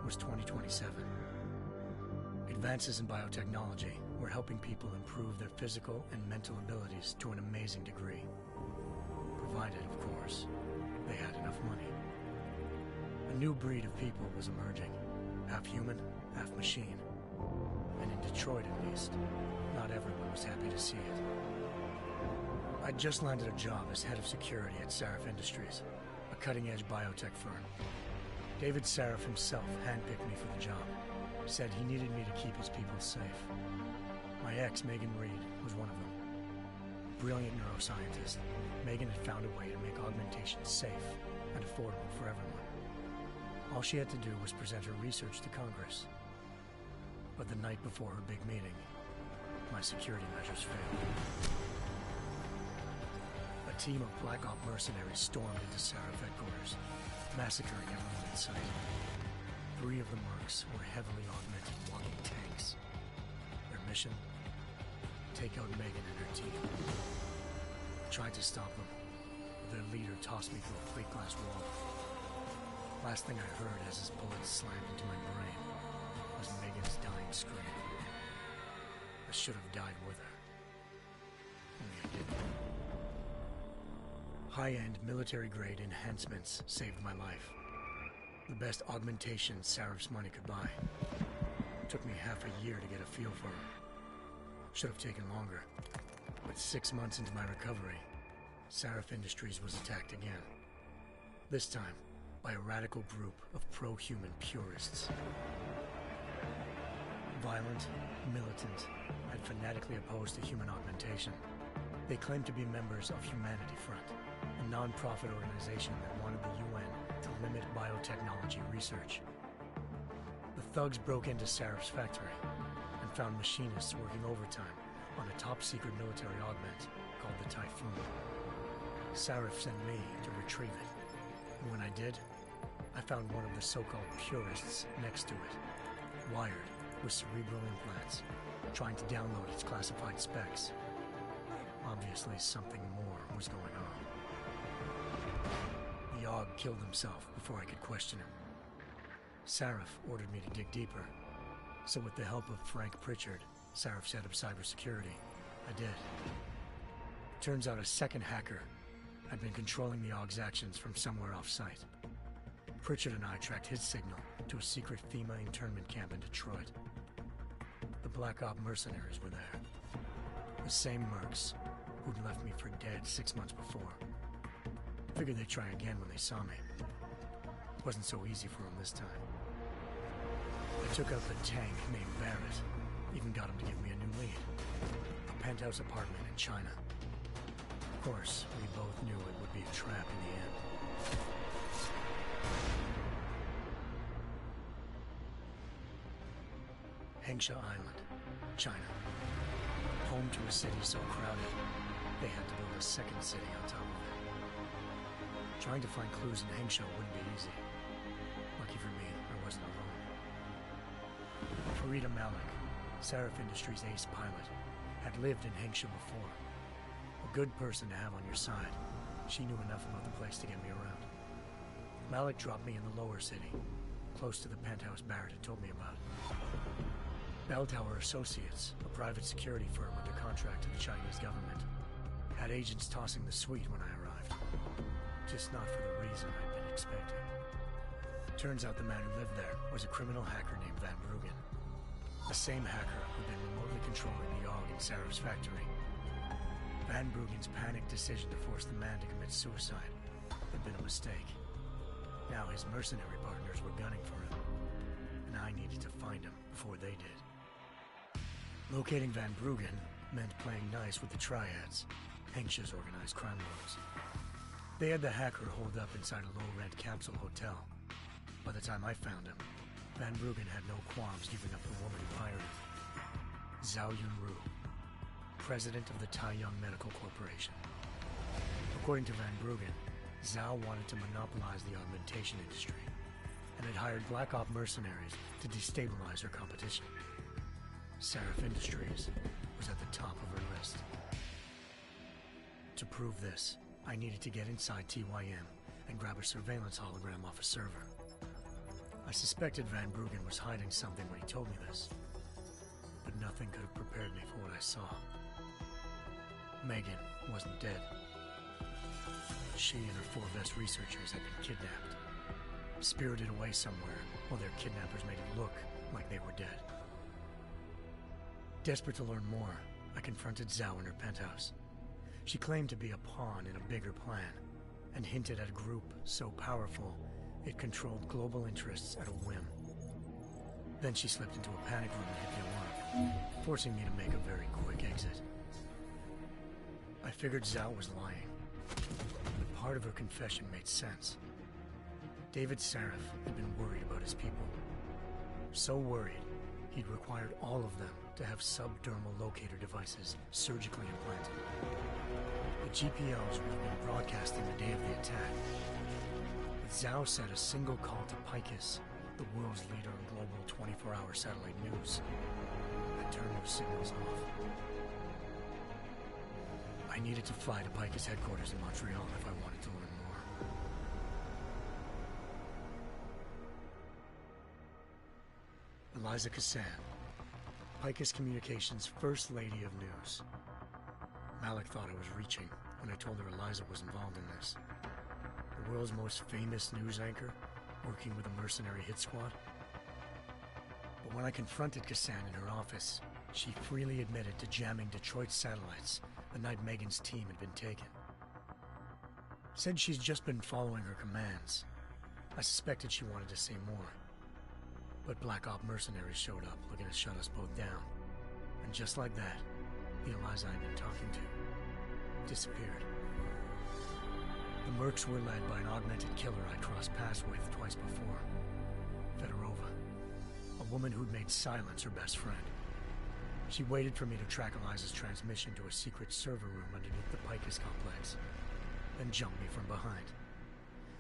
was 2027. Advances in biotechnology were helping people improve their physical and mental abilities to an amazing degree. Provided, of course, they had enough money. A new breed of people was emerging, half human, half machine. And in Detroit, at least, not everyone was happy to see it. I'd just landed a job as head of security at Sarif Industries, a cutting-edge biotech firm. David Sarif himself handpicked me for the job, said he needed me to keep his people safe. My ex, Megan Reed, was one of them. Brilliant neuroscientist, Megan had found a way to make augmentation safe and affordable for everyone. All she had to do was present her research to Congress. But the night before her big meeting, my security measures failed. A team of Black Op mercenaries stormed into Sarif headquarters, massacring everyone in sight. 3 of the mercs were heavily augmented walking tanks. Their mission? Take out Megan and her team. I tried to stop them, but their leader tossed me through a plate glass wall. Last thing I heard as his bullets slammed into my brain was Megan's dying scream. I should have died with her. Only I didn't. High-end military-grade enhancements saved my life. The best augmentation Sarif's money could buy. It took me half a year to get a feel for her. Should have taken longer. But 6 months into my recovery, Sarif Industries was attacked again. This time, by a radical group of pro-human purists. Violent, militant, and fanatically opposed to human augmentation. They claimed to be members of Humanity Front, a non-profit organization that wanted the UN to limit biotechnology research. The thugs broke into Sarif's factory and found machinists working overtime on a top-secret military augment called the Typhoon. Sarif sent me to retrieve it, and when I did, I found one of the so-called purists next to it, wired with cerebral implants, trying to download its classified specs. Obviously, something more was going on. The AUG killed himself before I could question him. Sarif ordered me to dig deeper, so with the help of Frank Pritchard, Sarif's head of cybersecurity, I did. Turns out a second hacker had been controlling the AUG's actions from somewhere off-site. Pritchard and I tracked his signal to a secret FEMA internment camp in Detroit. The Black Op mercenaries were there. The same mercs who'd left me for dead 6 months before. Figured they'd try again when they saw me. Wasn't so easy for them this time. I took out the tank named Barrett, even got him to give me a new lead. A penthouse apartment in China. Of course, we both knew it would be a trap in the end. Hengsha Island, China. Home to a city so crowded, they had to build a second city on top of it. Trying to find clues in Hengsha wouldn't be easy. Lucky for me, I wasn't alone. Farida Malik, Sarif Industries' ace pilot, had lived in Hengsha before. A good person to have on your side. She knew enough about the place to get me around. Malik dropped me in the lower city, close to the penthouse Barrett had told me about. Bell Tower Associates, a private security firm under contract to the Chinese government, had agents tossing the suite when I arrived. Just not for the reason I'd been expecting. Turns out the man who lived there was a criminal hacker named Van Bruggen. The same hacker who'd been remotely controlling the AUG in Sarif's factory. Van Bruggen's panicked decision to force the man to commit suicide had been a mistake. Now his mercenary partners were gunning for him, and I needed to find him before they did. Locating Van Bruggen meant playing nice with the Triads, Hengsha's organized crime lords. They had the hacker holed up inside a low-rent capsule hotel. By the time I found him, Van Bruggen had no qualms giving up the woman who hired him. Zhao Yunru, president of the Taiyang Medical Corporation. According to Van Bruggen, Zhao wanted to monopolize the augmentation industry and had hired Black Op mercenaries to destabilize her competition. Sarif Industries was at the top of her list. To prove this, I needed to get inside TYM and grab a surveillance hologram off a server. I suspected Van Bruggen was hiding something when he told me this, but nothing could have prepared me for what I saw. Megan wasn't dead. She and her 4 best researchers had been kidnapped, spirited away somewhere while their kidnappers made it look like they were dead. Desperate to learn more, I confronted Zhao in her penthouse. She claimed to be a pawn in a bigger plan, and hinted at a group so powerful it controlled global interests at a whim. Then she slipped into a panic room and hit the alarm, forcing me to make a very quick exit. I figured Zhao was lying, but part of her confession made sense. David Sarif had been worried about his people. So worried, he'd required all of them to have subdermal locator devices surgically implanted. The GPOs would have been broadcasting the day of the attack. But Zhao said a single call to Picus, the world's leader in global 24-hour satellite news, had turned those signals off. I needed to fly to Picus headquarters in Montreal if I wanted to learn more. Eliza Cassan, Picus Communications' First Lady of News. Malik thought I was reaching when I told her Eliza was involved in this. The world's most famous news anchor, working with a mercenary hit squad. But when I confronted Cassan in her office, she freely admitted to jamming Detroit's satellites the night Megan's team had been taken. Said she's just been following her commands. I suspected she wanted to say more. But Black Op mercenaries showed up looking to shut us both down. And just like that, the Eliza I'd been talking to disappeared. The Mercs were led by an augmented killer I crossed paths with twice before. Fedorova, a woman who'd made silence her best friend. She waited for me to track Eliza's transmission to a secret server room underneath the Picus complex, then jumped me from behind.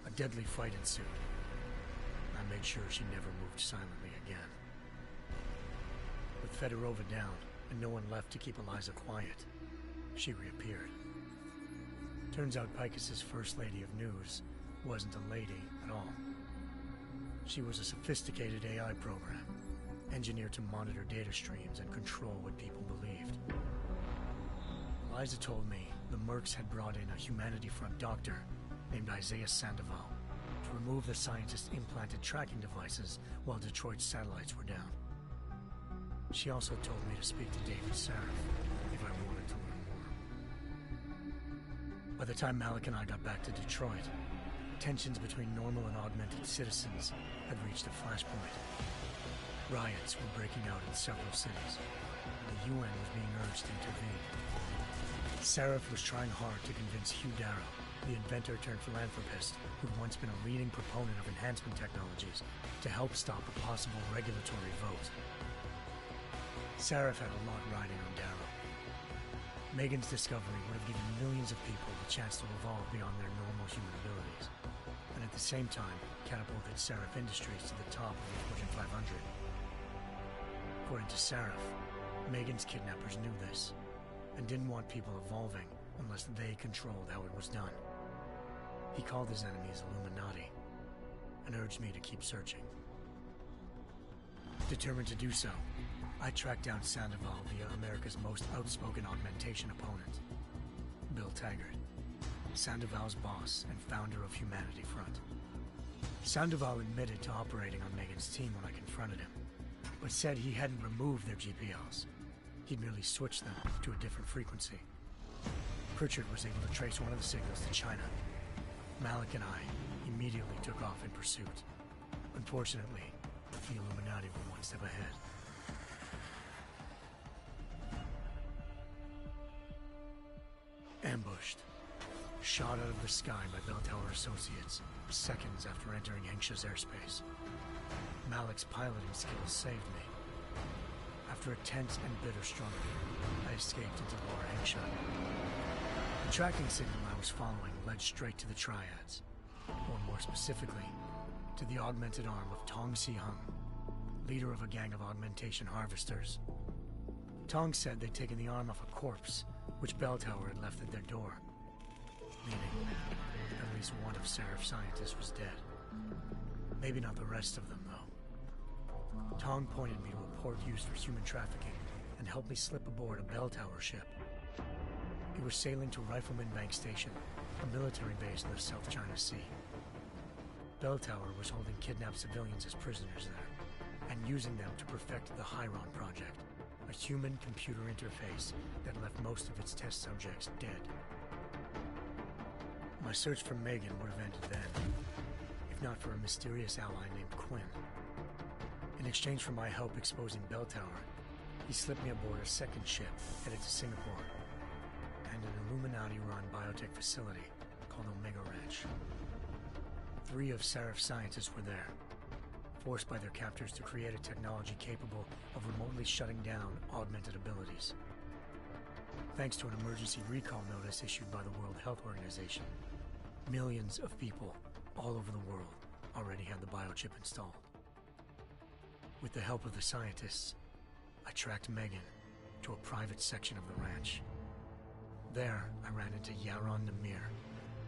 A deadly fight ensued. I made sure she never moved silently again. With Fedorova down and no one left to keep Eliza quiet, she reappeared. Turns out Picus's First Lady of News wasn't a lady at all. She was a sophisticated AI program, engineered to monitor data streams and control what people believed. Eliza told me the Mercs had brought in a Humanity Front doctor named Isaiah Sandoval to remove the scientist's implanted tracking devices while Detroit's satellites were down. She also told me to speak to David Sarif if I wanted to learn more. By the time Malik and I got back to Detroit, tensions between normal and augmented citizens had reached a flashpoint. Riots were breaking out in several cities, and the UN was being urged to intervene. Sarif was trying hard to convince Hugh Darrow, the inventor turned philanthropist who'd once been a leading proponent of enhancement technologies, to help stop a possible regulatory vote. Sarif had a lot riding on Darrow. Megan's discovery would have given millions of people the chance to evolve beyond their normal human abilities, and at the same time catapulted Sarif Industries to the top of the Fortune 500. According to Sarif, Megan's kidnappers knew this, and didn't want people evolving unless they controlled how it was done. He called his enemies Illuminati, and urged me to keep searching. Determined to do so, I tracked down Sandoval via America's most outspoken augmentation opponent, Bill Taggart, Sandoval's boss and founder of Humanity Front. Sandoval admitted to operating on Megan's team when I confronted him, but said he hadn't removed their GPLs. He'd merely switched them to a different frequency. Pritchard was able to trace one of the signals to China. Malik and I immediately took off in pursuit. Unfortunately, the Illuminati were one step ahead. Ambushed. Shot out of the sky by Bell Tower Associates, seconds after entering Hengsha's airspace. Malik's piloting skills saved me. After a tense and bitter struggle, I escaped into Lower Hengsha. The tracking signal I was following led straight to the Triads, or more specifically, to the augmented arm of Tong Si-hung, leader of a gang of augmentation harvesters. Tong said they'd taken the arm off a corpse, which Bell Tower had left at their door, meaning at least one of Sarif's scientists was dead. Maybe not the rest of them, though. Tong pointed me to a port used for human trafficking and helped me slip aboard a bell tower ship. It was sailing to Rifleman Bank Station, a military base in the South China Sea. Bell Tower was holding kidnapped civilians as prisoners there, and using them to perfect the Chiron Project, a human-computer interface that left most of its test subjects dead. My search for Megan would have ended then, if not for a mysterious ally named Quinn. In exchange for my help exposing Bell Tower, he slipped me aboard a second ship headed to Singapore, and an Illuminati-run biotech facility called Omega Ranch. 3 of Serif's scientists were there, forced by their captors to create a technology capable of remotely shutting down augmented abilities. Thanks to an emergency recall notice issued by the World Health Organization, millions of people all over the world already had the biochip installed. With the help of the scientists, I tracked Megan to a private section of the ranch. There, I ran into Yaron Namir,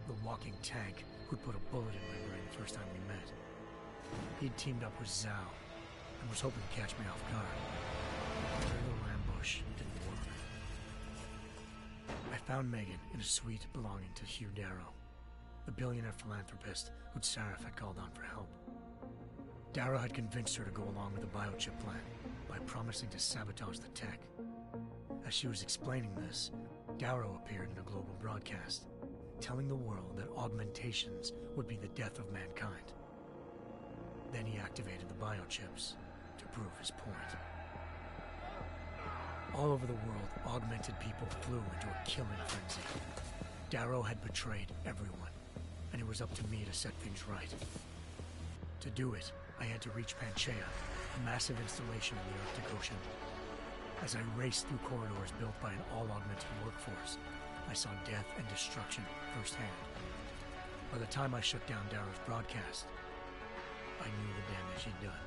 the walking tank who'd put a bullet in my brain the first time we met. He'd teamed up with Zhao and was hoping to catch me off guard. Their little ambush didn't work. I found Megan in a suite belonging to Hugh Darrow, the billionaire philanthropist who'd Sarif had called on for help. Darrow had convinced her to go along with the biochip plan by promising to sabotage the tech. As she was explaining this, Darrow appeared in a global broadcast, telling the world that augmentations would be the death of mankind. Then he activated the biochips to prove his point. All over the world, augmented people flew into a killing frenzy. Darrow had betrayed everyone, and it was up to me to set things right. To do it, I had to reach Panchaea, a massive installation in the Arctic Ocean. As I raced through corridors built by an all-augmented workforce, I saw death and destruction firsthand. By the time I shut down Darrow's broadcast, I knew the damage he'd done.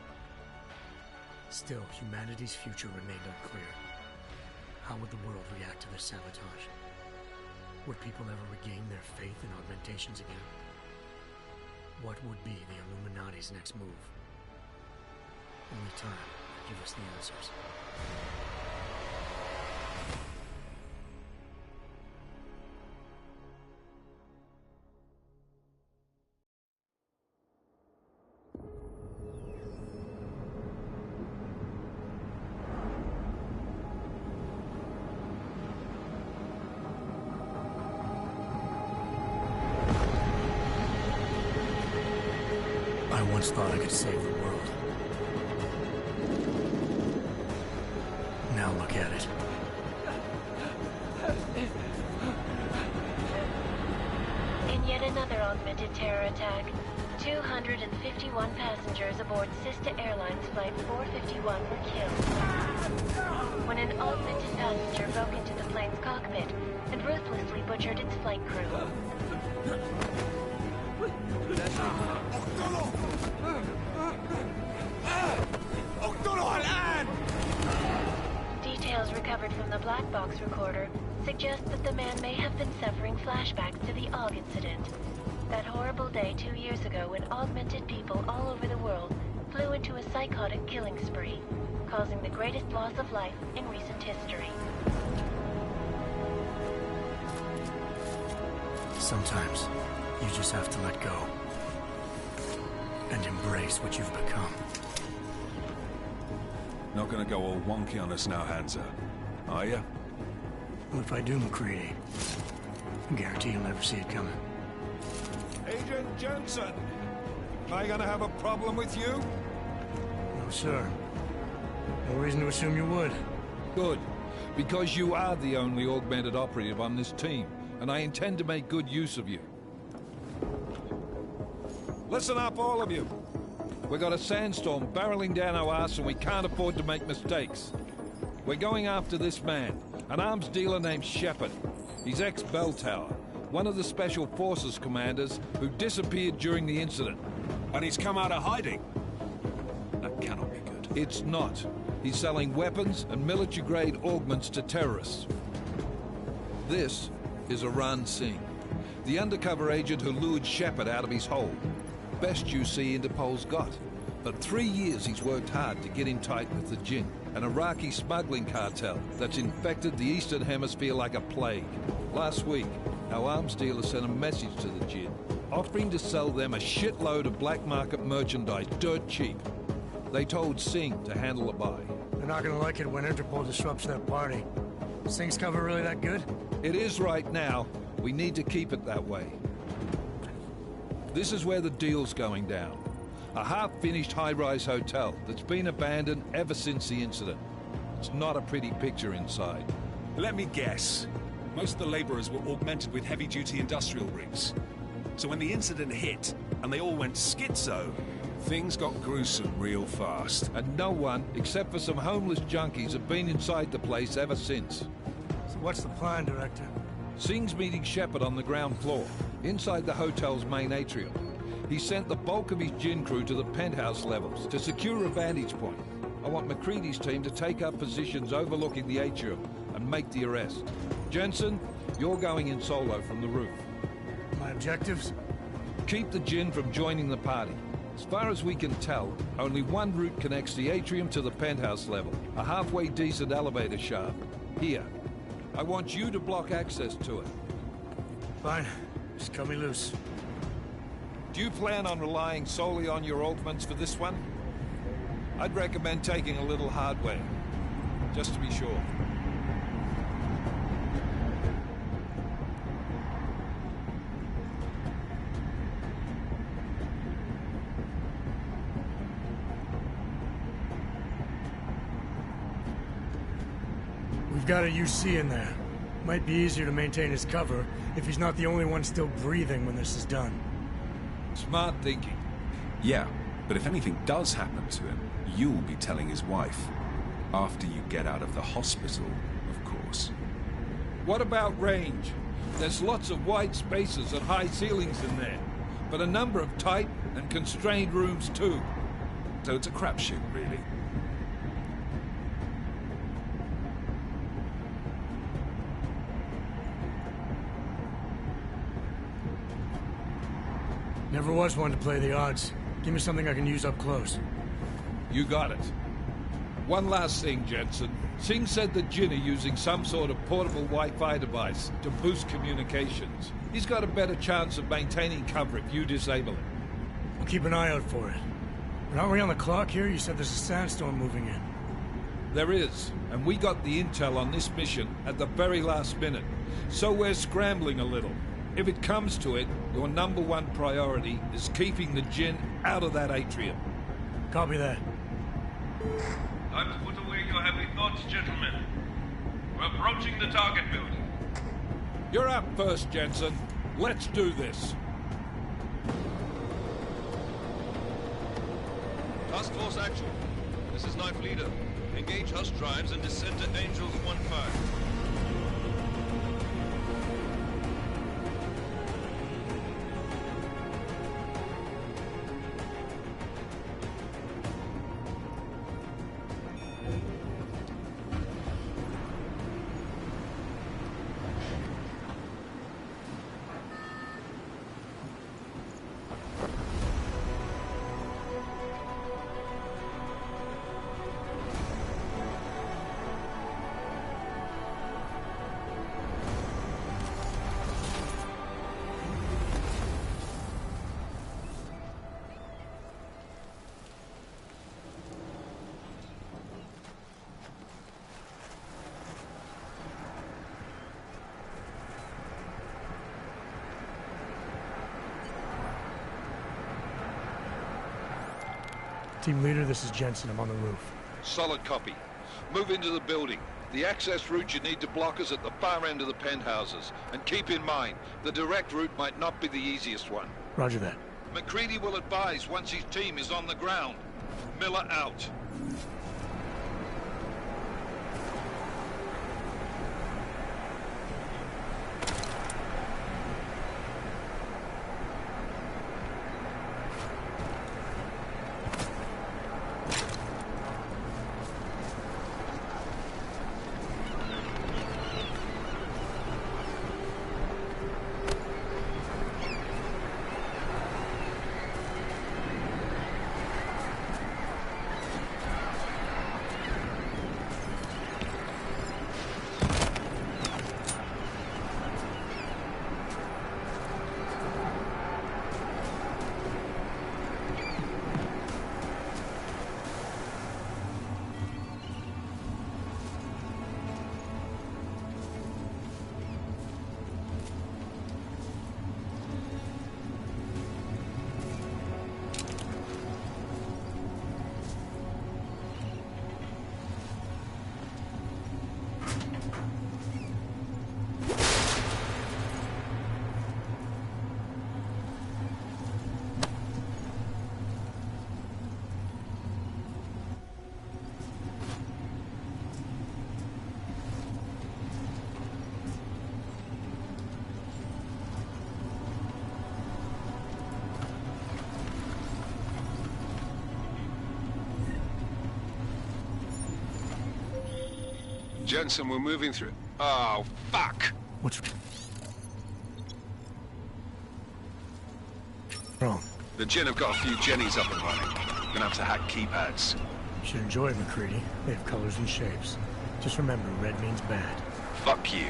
Still, humanity's future remained unclear. How would the world react to this sabotage? Would people ever regain their faith in augmentations again? What would be the Illuminati's next move? Only time will give us the answers. I once thought I could save the world. Now look at it. In yet another augmented terror attack, 251 passengers aboard Sister Airlines Flight 451 were killed when an augmented passenger broke into the plane's cockpit and ruthlessly butchered its flight crew. Details recovered from the black box recorder suggest that the man may have been suffering flashbacks to the AUG incident. That horrible day 2 years ago when augmented people all over the world flew into a psychotic killing spree, causing the greatest loss of life in recent history. Sometimes, you just have to let go. And embrace what you've become. Not gonna go all wonky on us now, Hansa, are you? Well, if I do, McCready, I guarantee you'll never see it coming. Agent Jensen! Am I gonna have a problem with you? No, sir. No reason to assume you would. Good. Because you are the only augmented operative on this team, and I intend to make good use of you. Listen up, all of you. We've got a sandstorm barreling down our arse and we can't afford to make mistakes. We're going after this man, an arms dealer named Shepard. He's ex-Bell Tower, one of the Special Forces commanders who disappeared during the incident. And he's come out of hiding. That cannot be good. It's not. He's selling weapons and military-grade augments to terrorists. This is Aran Singh, the undercover agent who lured Shepard out of his hole. Best you see Interpol's got. For 3 years he's worked hard to get in tight with the Jinn, an Iraqi smuggling cartel that's infected the Eastern Hemisphere like a plague. Last week, our arms dealer sent a message to the Jinn, offering to sell them a shitload of black market merchandise dirt cheap. They told Singh to handle the buy. They're not gonna like it when Interpol disrupts their party. Sing's cover really that good? It is right now. We need to keep it that way. This is where the deal's going down. A half-finished high-rise hotel that's been abandoned ever since the incident. It's not a pretty picture inside. Let me guess. Most of the laborers were augmented with heavy-duty industrial rigs. So when the incident hit, and they all went schizo, things got gruesome real fast. And no one, except for some homeless junkies, have been inside the place ever since. So what's the plan, Director? Singh's meeting Shepard on the ground floor, inside the hotel's main atrium. He sent the bulk of his Jinn crew to the penthouse levels to secure a vantage point. I want McCready's team to take up positions overlooking the atrium and make the arrest. Jensen, you're going in solo from the roof. My objectives? Keep the Jinn from joining the party. As far as we can tell, only one route connects the atrium to the penthouse level, a halfway decent elevator shaft. Here. I want you to block access to it. Fine. Just cut me loose. Do you plan on relying solely on your ultimates for this one? I'd recommend taking a little hardware, just to be sure. We've got a UC in there. Might be easier to maintain his cover if he's not the only one still breathing when this is done. Smart thinking. Yeah, but if anything does happen to him, you'll be telling his wife. After you get out of the hospital, of course. What about range? There's lots of wide spaces and high ceilings in there, but a number of tight and constrained rooms too. So it's a crapshoot, really. Never was one to play the odds. Give me something I can use up close. You got it. One last thing, Jensen. Singh said the Jinn are using some sort of portable Wi-Fi device to boost communications. He's got a better chance of maintaining cover if you disable it. I'll keep an eye out for it. But aren't we on the clock here? You said there's a sandstorm moving in. There is, and we got the intel on this mission at the very last minute. So we're scrambling a little. If it comes to it, your #1 priority is keeping the Jinn out of that atrium. Copy that. Time to put away your heavy thoughts, gentlemen. We're approaching the target building. You're up first, Jensen. Let's do this. Task Force action. This is Knife Leader. Engage Hush drives and descend to Angels 1-5. Team leader, this is Jensen. I'm on the roof. Solid copy. Move into the building. The access route you need to block is at the far end of the penthouses. And keep in mind, the direct route might not be the easiest one. Roger that. McCready will advise once his team is on the ground. Miller out. Jensen, we're moving through... Oh, fuck! What's wrong? The Jinn have got a few Jennies up and running. Gonna have to hack keypads. You should enjoy it, McCready. They have colors and shapes. Just remember, red means bad. Fuck you.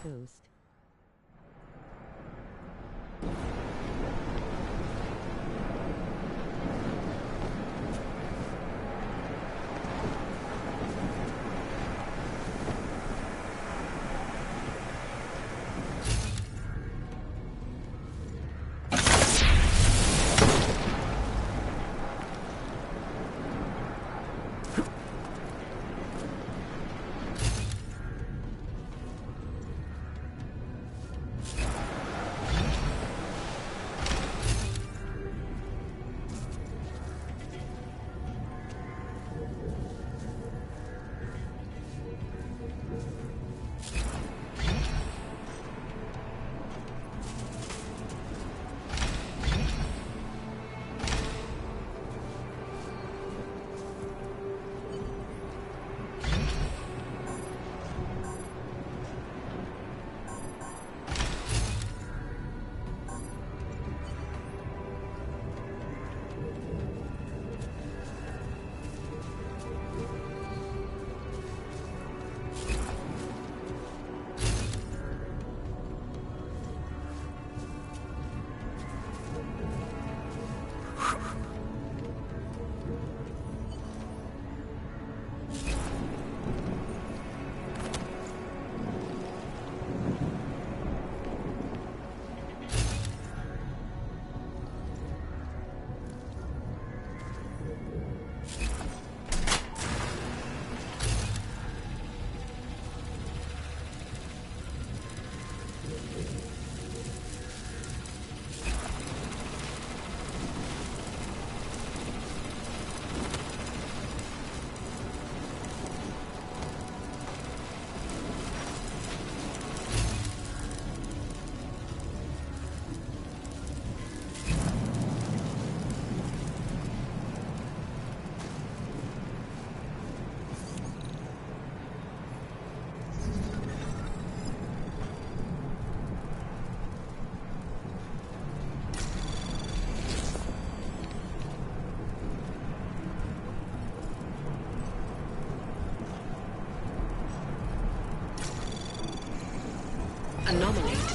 Ghost.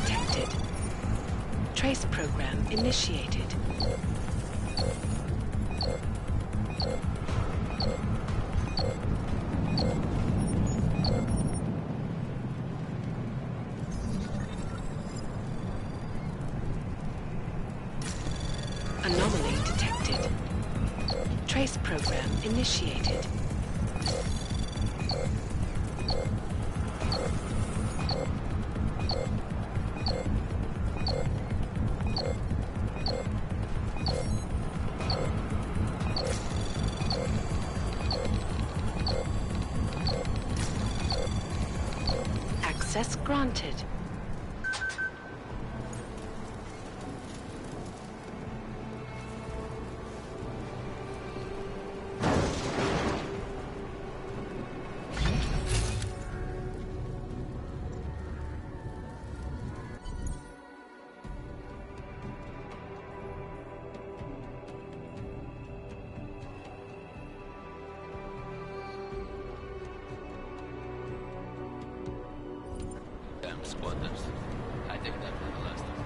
detected. Trace program initiated. Anomaly detected. Trace program initiated. Access granted. Damn squatters. I think that for the last time.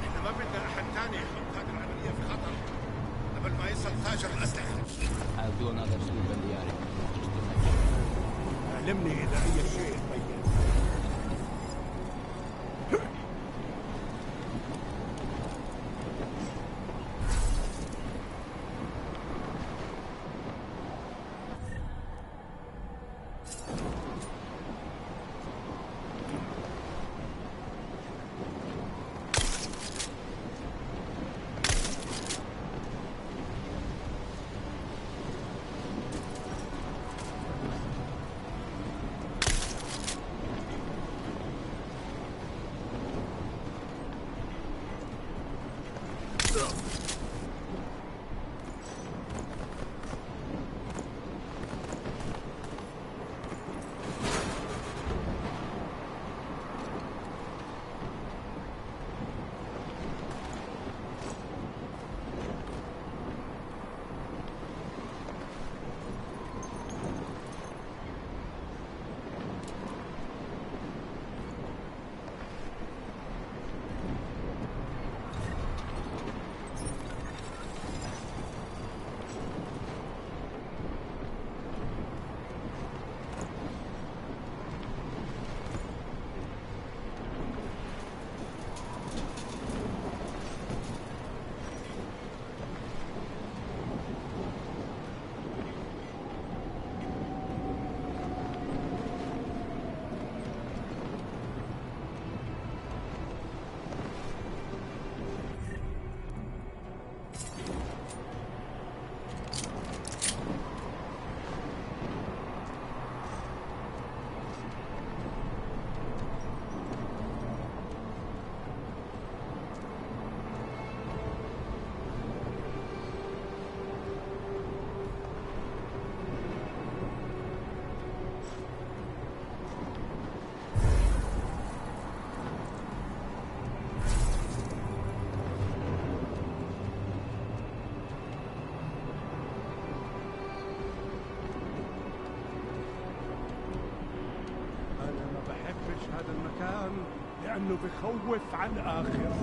احنا ما بدنا احد تاني يحط هذه العملية في خطر قبل ما يصل تاجر الأسلحة. I'll do another sweep in the area. علمني إذا أي شيء تبين. هذا المكان لأنه بخوف على الآخر.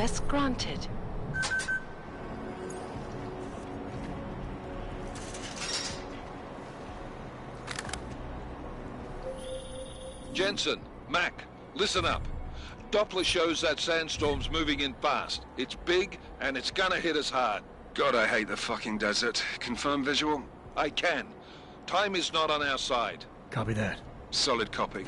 Access granted. Jensen, Mac, listen up. Doppler shows that sandstorm's moving in fast. It's big, and it's gonna hit us hard. God, I hate the fucking desert. Confirm visual? I can. Time is not on our side. Copy that. Solid copy.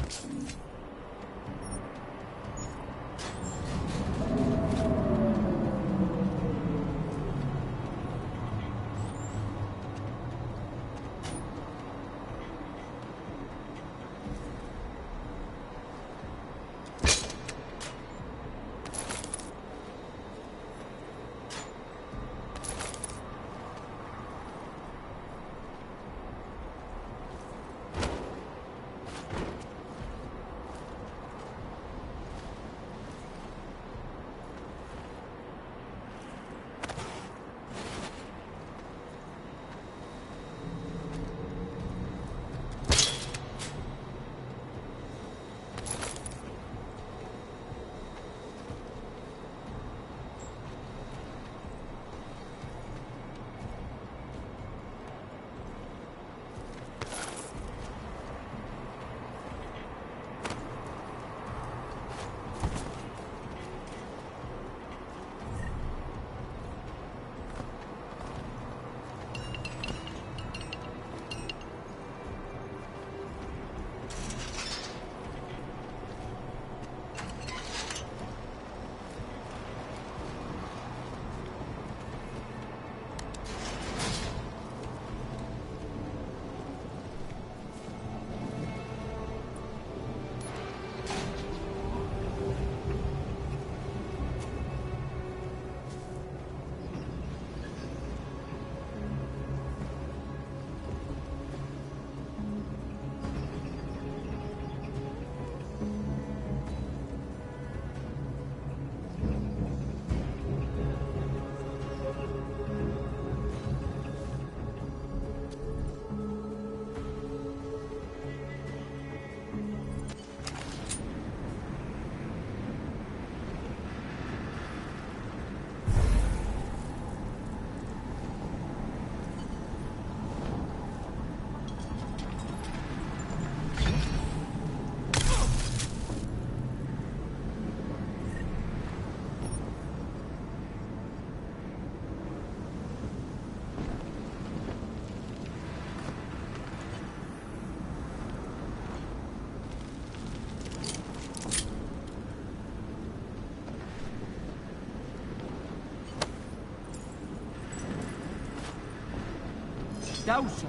دوشة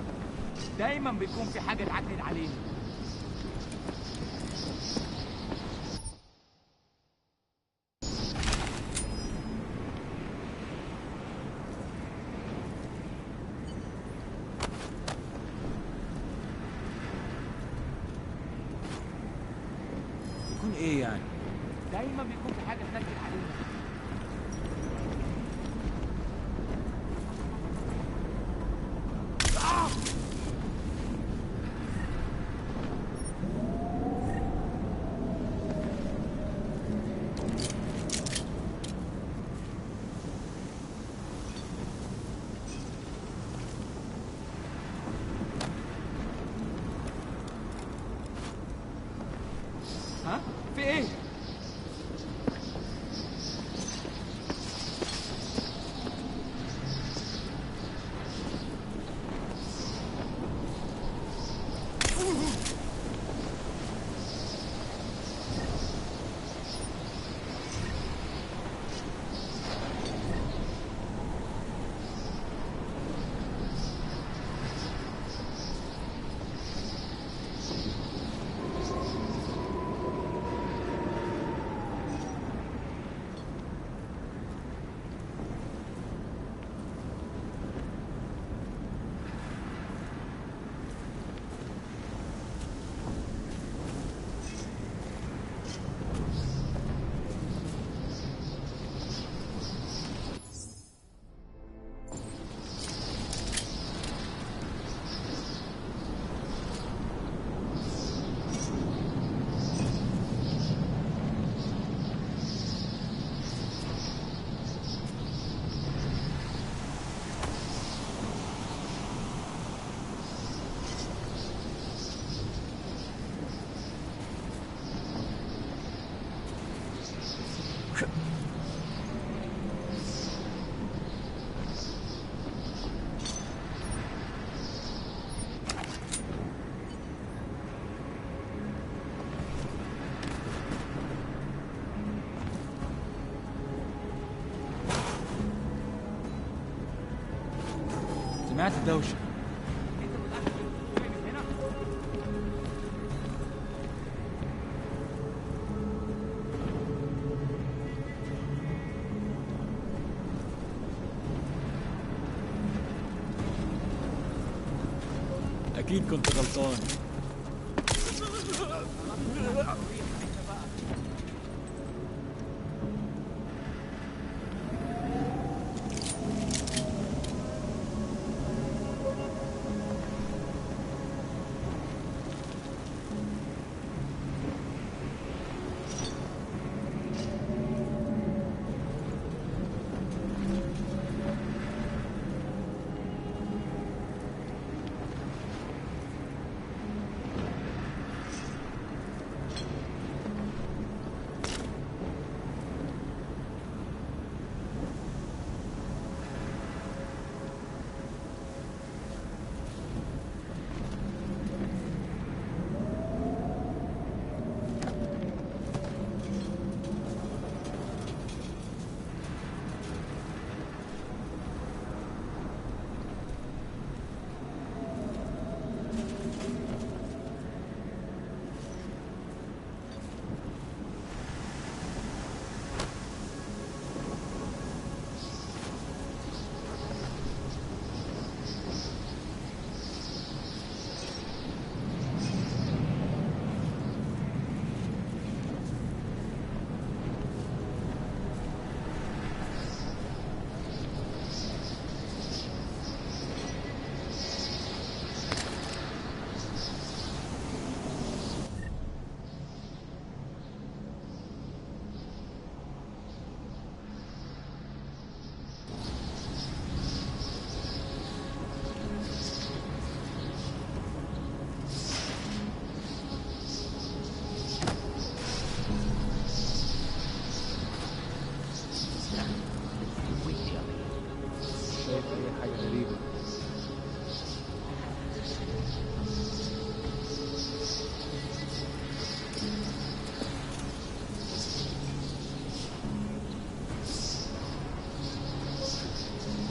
دايما بيكون في حاجة تعكنن علينا. يكون ايه يعني؟ دايما بيكون في حاجة تنكد علينا. سمعت دوشة. أكيد كنت غلطان.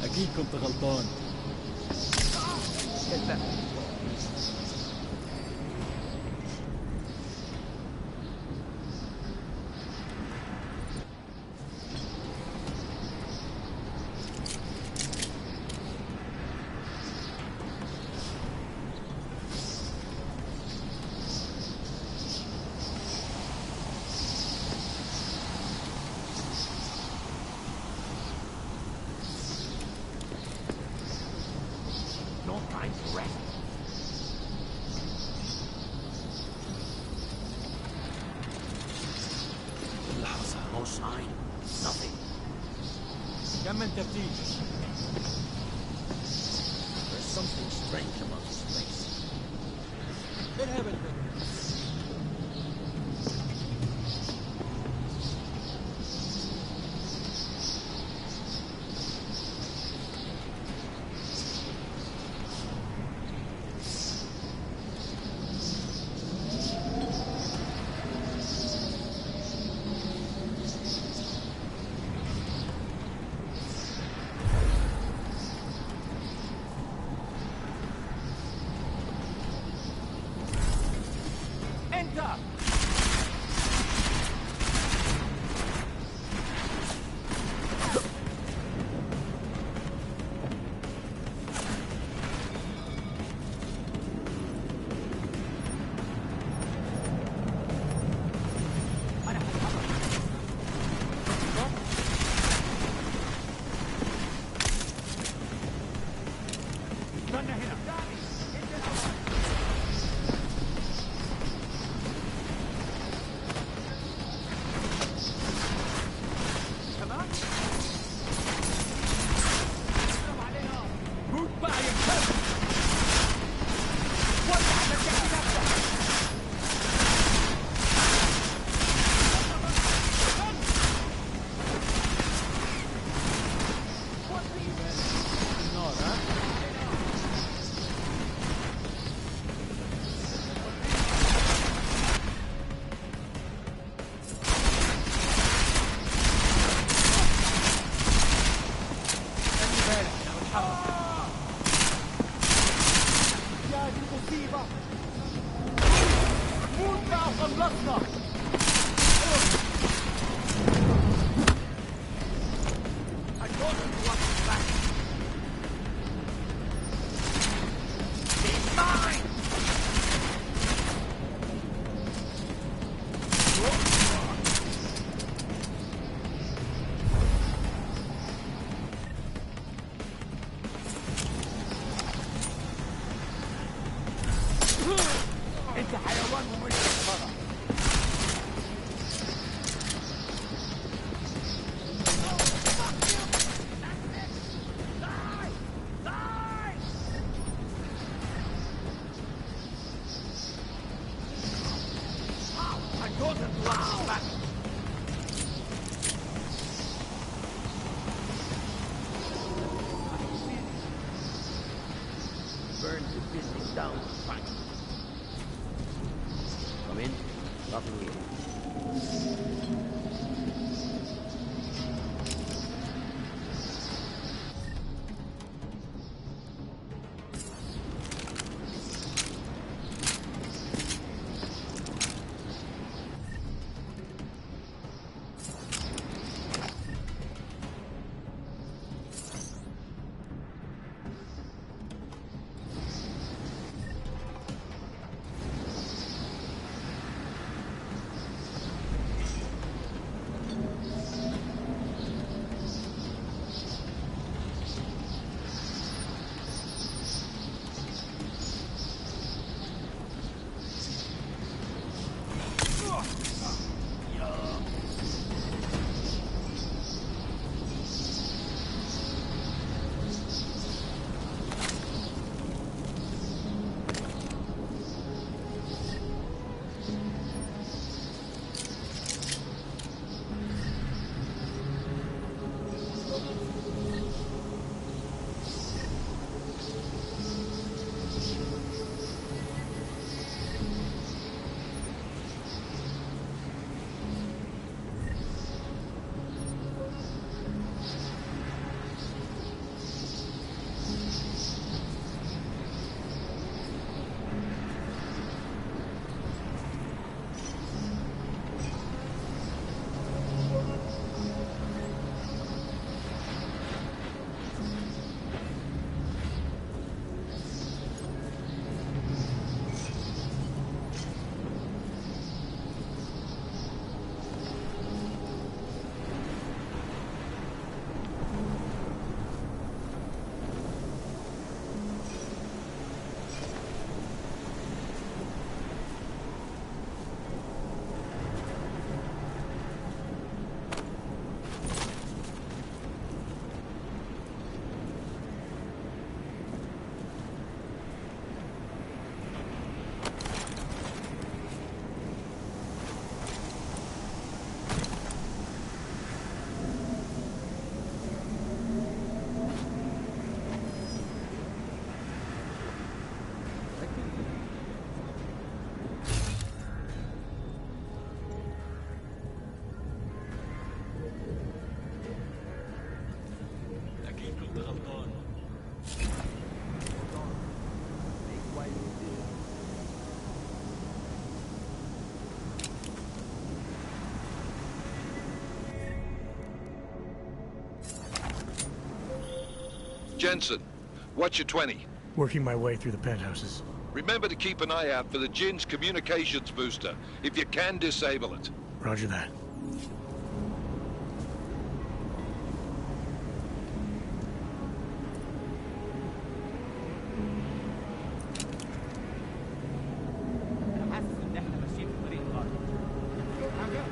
أكيد كنت غلطان. كمل تفتيش. There's something strange about this place. ايه الهبل ده؟ موت بقى وخلصنا. I told him to watch his back. He's mine! انت حيوان مميز برا. I told him to watch his back. Burn the building down. Fine. Come in. Nothing here. Jensen, what's your 20? Working my way through the penthouses. Remember to keep an eye out for the Jinn's communications booster. If you can, disable it. Roger that. انا حاسس ان احنا ماشيين في طريق غلط. حاجه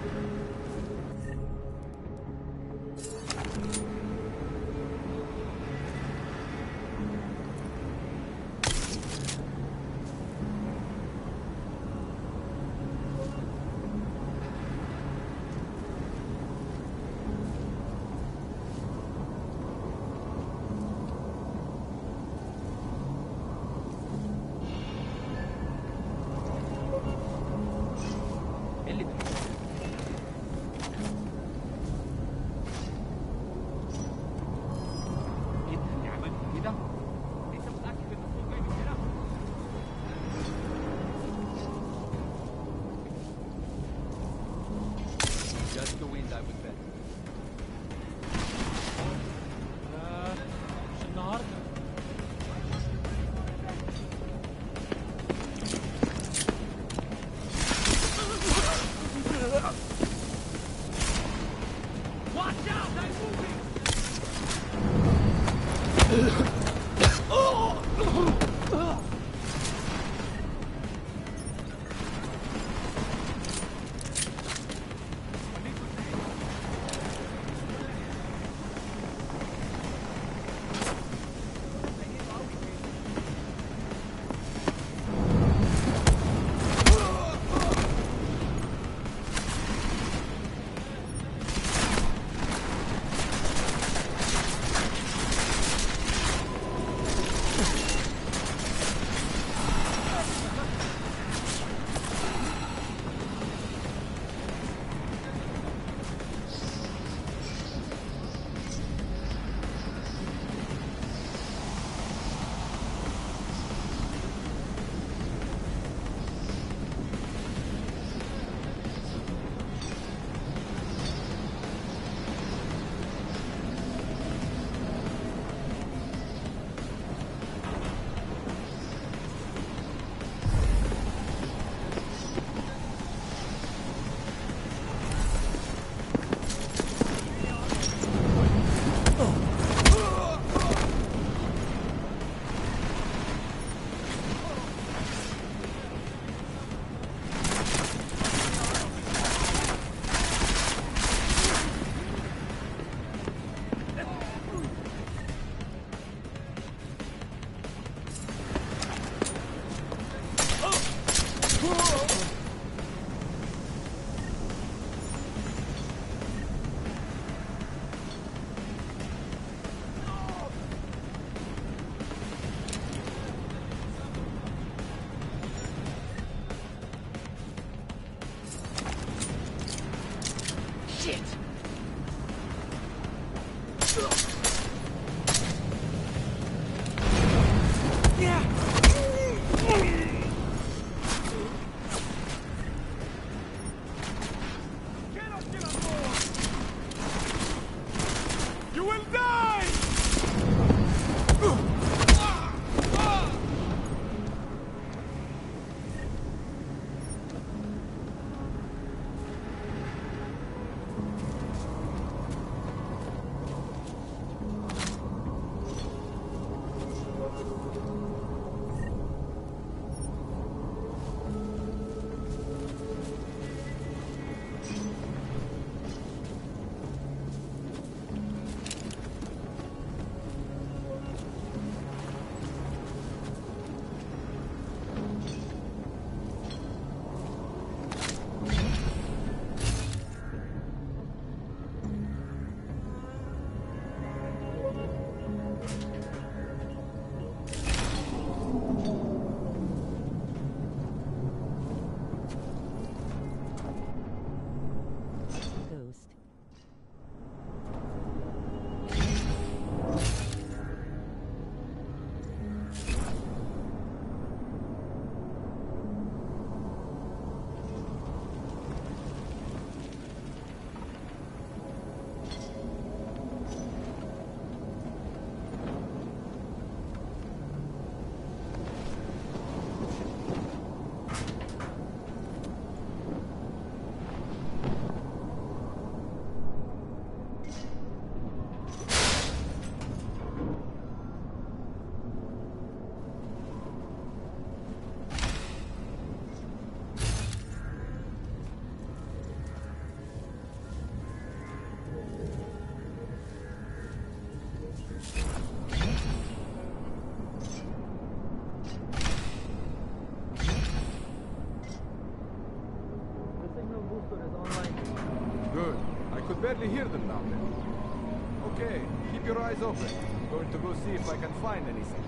Good. I could barely hear them down there. Okay, keep your eyes open. I'm going to go see if I can find anything.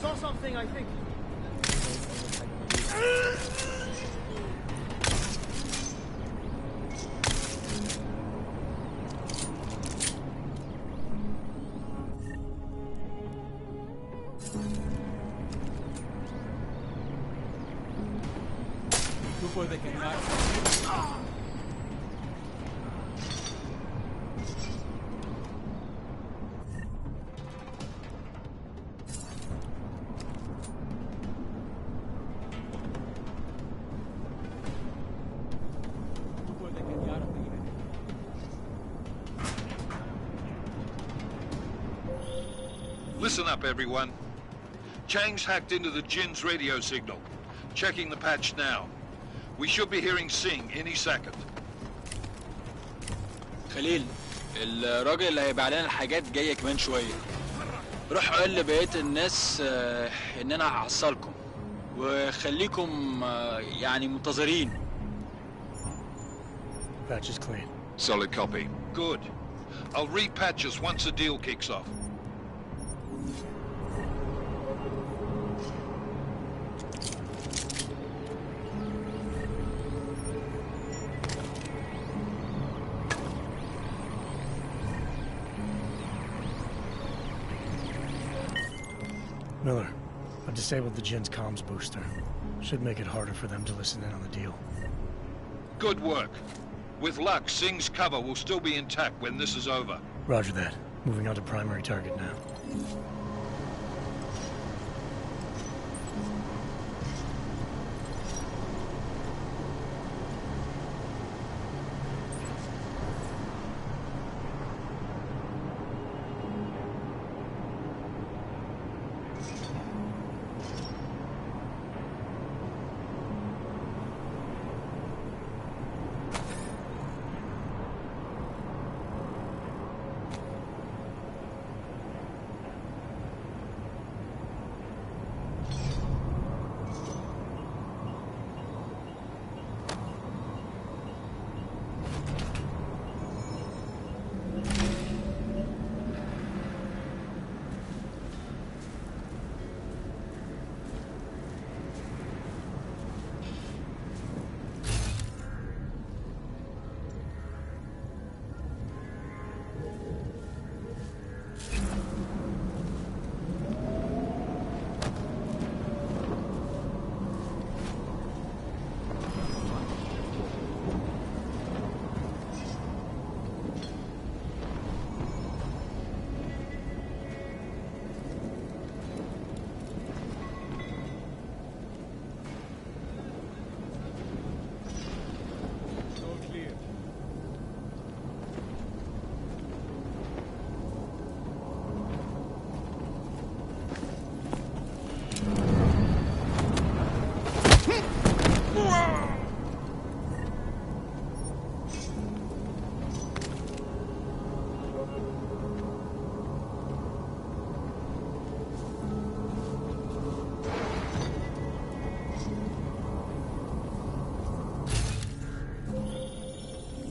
Saw something, I think. Before they can knock. Listen up, everyone. Chang's hacked into the Jin's radio signal. Checking the patch now. We should be hearing Singh any second. خليل الراجل اللي هيبيع لنا الحاجات جايه كمان شويه. روح قول لبقيه الناس ان انا هحصلكم وخليكم يعني منتظرين. Patch is clean. Solid copy. Good. I'll repatch us once the deal kicks off. Miller, I've disabled the Jin's comms booster. Should make it harder for them to listen in on the deal. Good work. With luck, Singh's cover will still be intact when this is over. Roger that. Moving on to primary target now.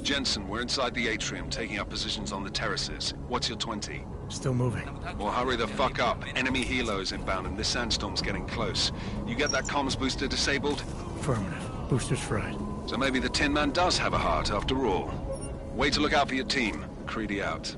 Jensen, we're inside the atrium, taking up positions on the terraces. What's your 20? Still moving. Well, hurry the fuck up. Enemy helos inbound and this sandstorm's getting close. You get that comms booster disabled? Affirmative. Booster's fried. So maybe the Tin Man does have a heart after all. Way to look out for your team. Creedy out.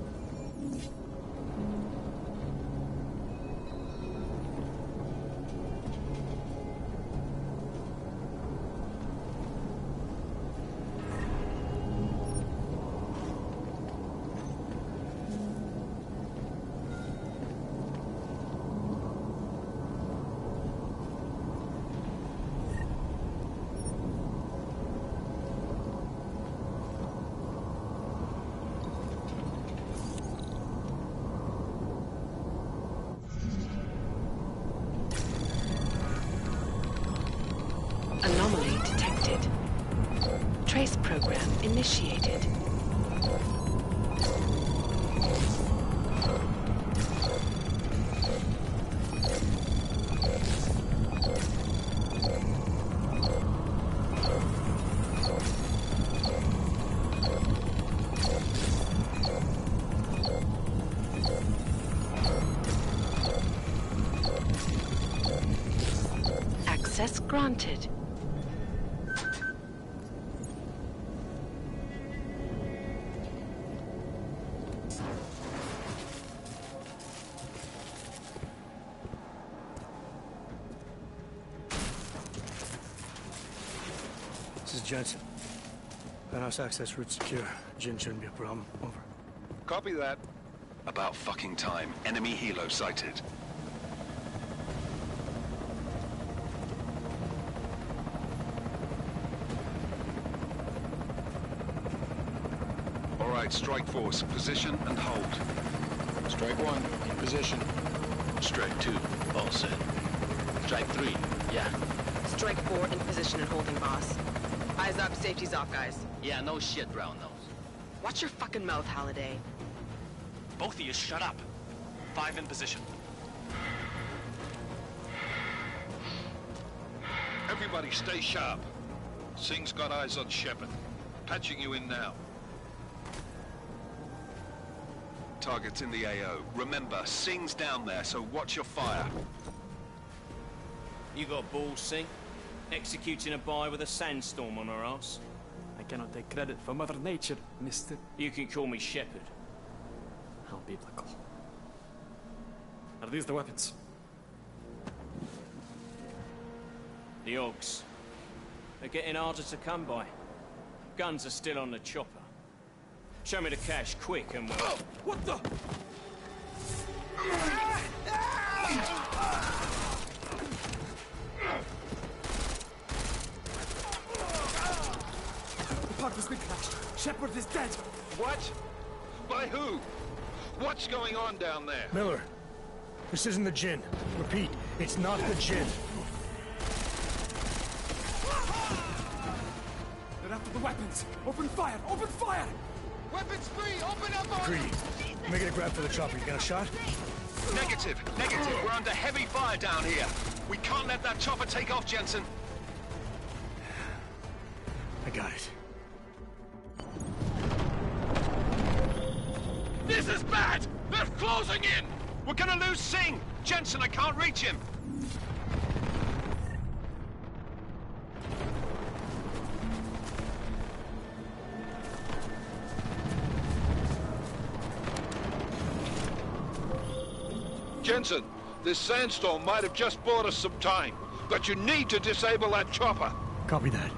Anomaly detected. Trace program initiated. Access granted. This is Jensen. Penthouse access route secure. Jin shouldn't be a problem. Over. Copy that. About fucking time. Enemy helo sighted. All right, strike force. Position and hold. Strike one, in position. Strike 2, all set. Strike 3, yeah. Strike 4 in position and holding, boss. Eyes up, safety's off, guys. Yeah, no shit, brown nose. Watch your fucking mouth, Halliday. Both of you, shut up. 5 in position. Everybody stay sharp. Singh's got eyes on Shepard. Patching you in now. Target's in the AO. Remember, Singh's down there, so watch your fire. You got balls, Singh? Executing a buy with a sandstorm on our ass? I cannot take credit for Mother Nature, mister. You can call me Shepard. How biblical. Are these the weapons? The Ogs. They're getting harder to come by. Guns are still on the chopper. Show me the cash, quick, and we'll... Oh, what the? The park has been crashed. Shepard is dead. What? By who? What's going on down there? Miller, this isn't the Jinn. Repeat, it's not the Jinn. They're after the weapons. Open fire! Open fire! Weapons free! Open up on Greedy. Make it a grab for the chopper. You got a shot? Negative. We're under heavy fire down here. We can't let that chopper take off, Jensen. I got it. This is bad! They're closing in! We're gonna lose Singh! Jensen, I can't reach him! Jensen, this sandstorm might have just bought us some time, but you need to disable that chopper. Copy that.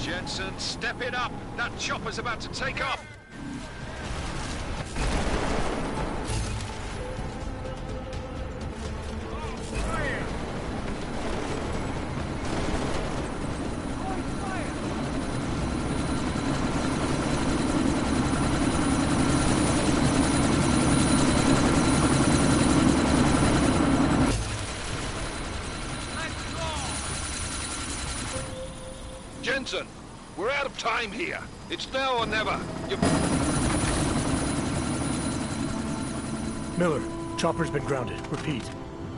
Jensen, step it up! That chopper's about to take off! Jensen, we're out of time here. It's now or never. Miller, chopper's been grounded. Repeat.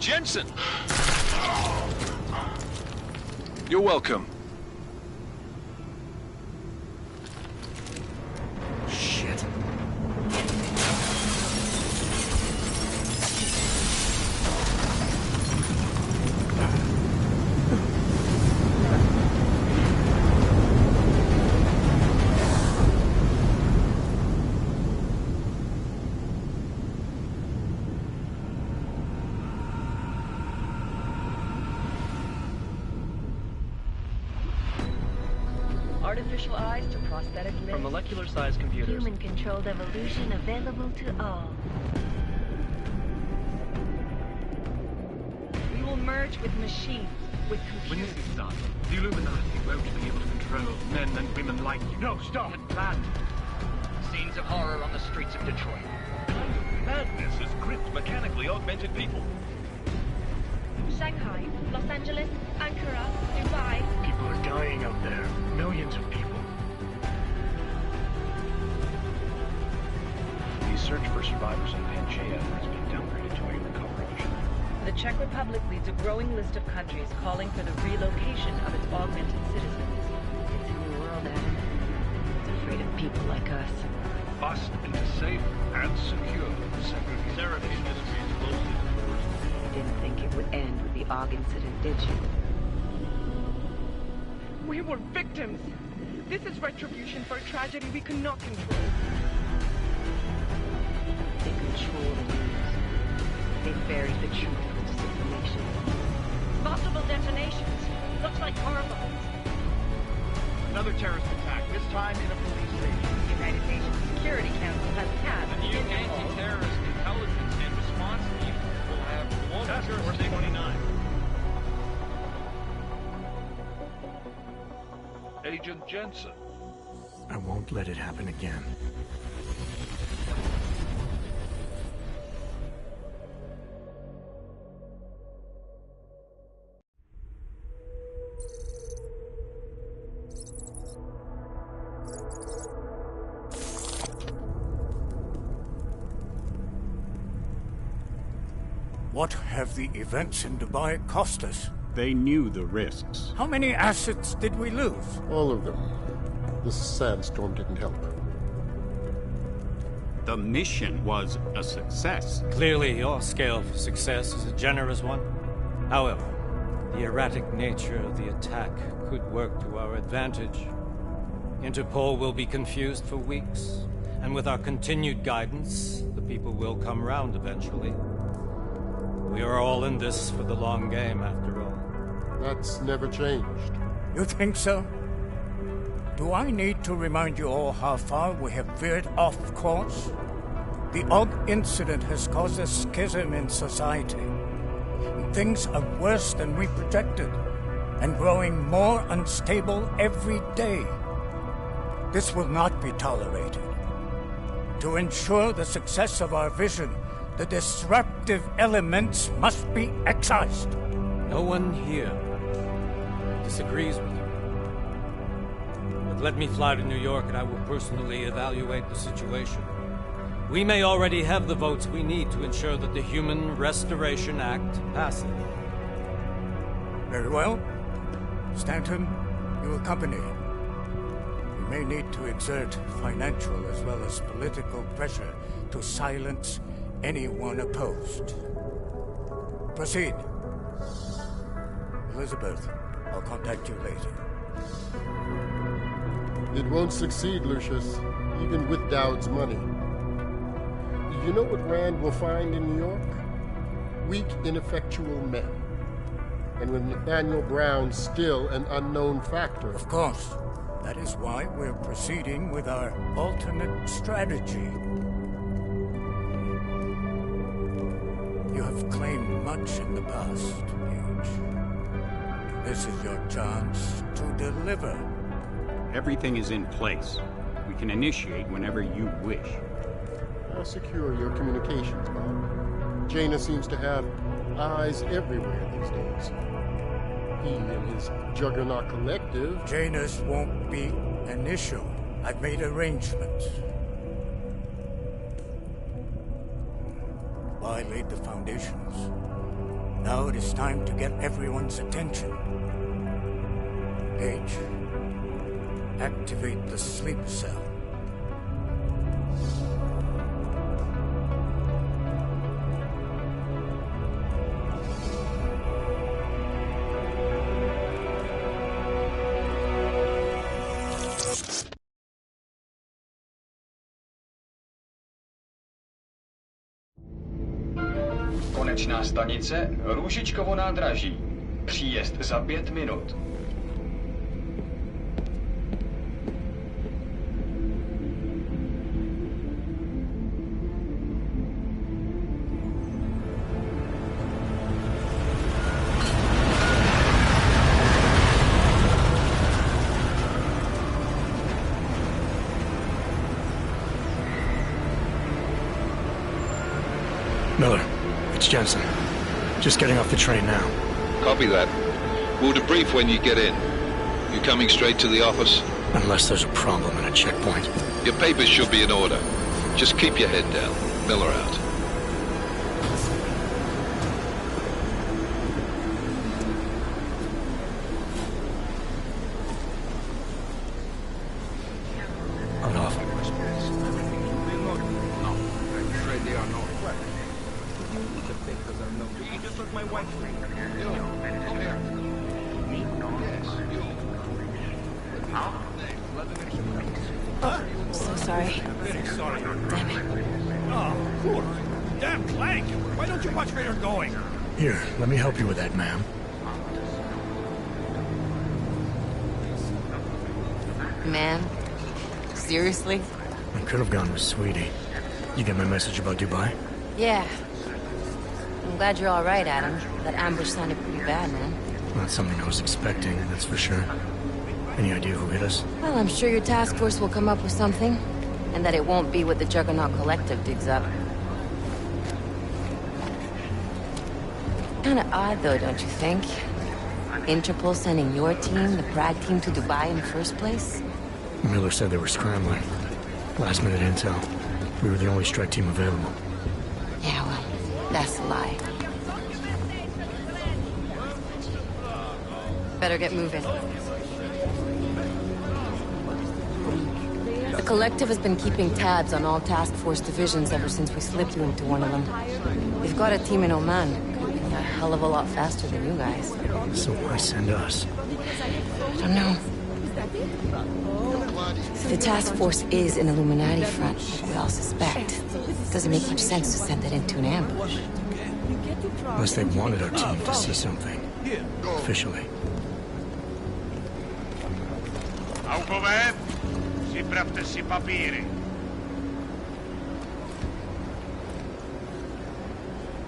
Jensen! You're welcome. Shit. to prosthetic limbs. From molecular-sized computers. Human-controlled evolution available to all. We will merge with machines, with When computers. this is done, the Illuminati won't be able to control men and women like you. No, stop! Planned. Scenes of horror on the streets of Detroit. Madness has gripped mechanically augmented people. Shanghai, Los Angeles, Ankara, Dubai. People are dying out there. Millions of people. The search for survivors in Panchaea has been downgraded to a recovery mission. The Czech Republic leads a growing list of countries calling for the relocation of its augmented citizens. It's a new world, Adam. It's afraid of people like us. Bust into safe and secure Seraph Industries closely to force. Didn't think it would end with the AUG incident, did you? We were victims. This is retribution for a tragedy we cannot control. They control the news. They buried the truth from disinformation. Multiple detonations. Looks like car bombs. Another terrorist attack, this time in a police station. The United Nations Security Council has passed The new anti-terrorist intelligence and response team will have one jurisdiction. 29. Agent Jensen. I won't let it happen again. What have the events in Dubai cost us? They knew the risks. How many assets did we lose? All of them. The sandstorm didn't help. The mission was a success. Clearly, your scale for success is a generous one. However, the erratic nature of the attack could work to our advantage. Interpol will be confused for weeks, and with our continued guidance, the people will come round eventually. We are all in this for the long game, after all. That's never changed. You think so? Do I need to remind you all how far we have veered off course? The AUG incident has caused a schism in society. Things are worse than we projected, and growing more unstable every day. This will not be tolerated. To ensure the success of our vision, the disruptive elements must be excised. No one here disagrees with you. But let me fly to New York and I will personally evaluate the situation. We may already have the votes we need to ensure that the Human Restoration Act passes. Very well. Stanton, you accompany. We may need to exert financial as well as political pressure to silence anyone opposed. Proceed. Elizabeth, I'll contact you later. It won't succeed, Lucius, even with Dowd's money. You know what Rand will find in New York? Weak, ineffectual men. And with Nathaniel Brown still an unknown factor. Of course. That is why we're proceeding with our alternate strategy. You have claimed much in the past, Huge. This is your chance to deliver. Everything is in place. We can initiate whenever you wish. I'll secure your communications, Bob. Jaina seems to have eyes everywhere these days. He and his Juggernaut Collective... Jaina's won't be an issue. I've made arrangements. I laid the foundations. Now it is time to get everyone's attention. Gage, activate the sleep cell. Konečná stanice Růžičkovo nádraží. Příjezd za 5 minut. Miller, it's Jensen. Just getting off the train now. Copy that. We'll debrief when you get in. You coming straight to the office? Unless there's a problem at a checkpoint. Your papers should be in order. Just keep your head down. Miller out. Here, let me help you with that, ma'am. Ma'am? Seriously? I could have gone with Sweetie. You get my message about Dubai? Yeah. I'm glad you're all right, Adam. That ambush sounded pretty bad, man. Not something I was expecting, that's for sure. Any idea who hit us? Well, I'm sure your task force will come up with something. And that it won't be what the Juggernaut Collective digs up. Kinda odd, though, don't you think? Interpol sending your team, the Prague team, to Dubai in the first place? Miller said they were scrambling. Last-minute intel. We were the only strike team available. Yeah, well, that's a lie. Better get moving. The Collective has been keeping tabs on all task force divisions ever since we slipped you into one of them. They've got a team in Oman. A hell of a lot faster than you guys. So why send us? I don't know. If the task force is an Illuminati front, we all suspect. It doesn't make much sense to send it into an ambush. Unless they wanted our team to see something. Officially. Aukoved, připravte si papíry.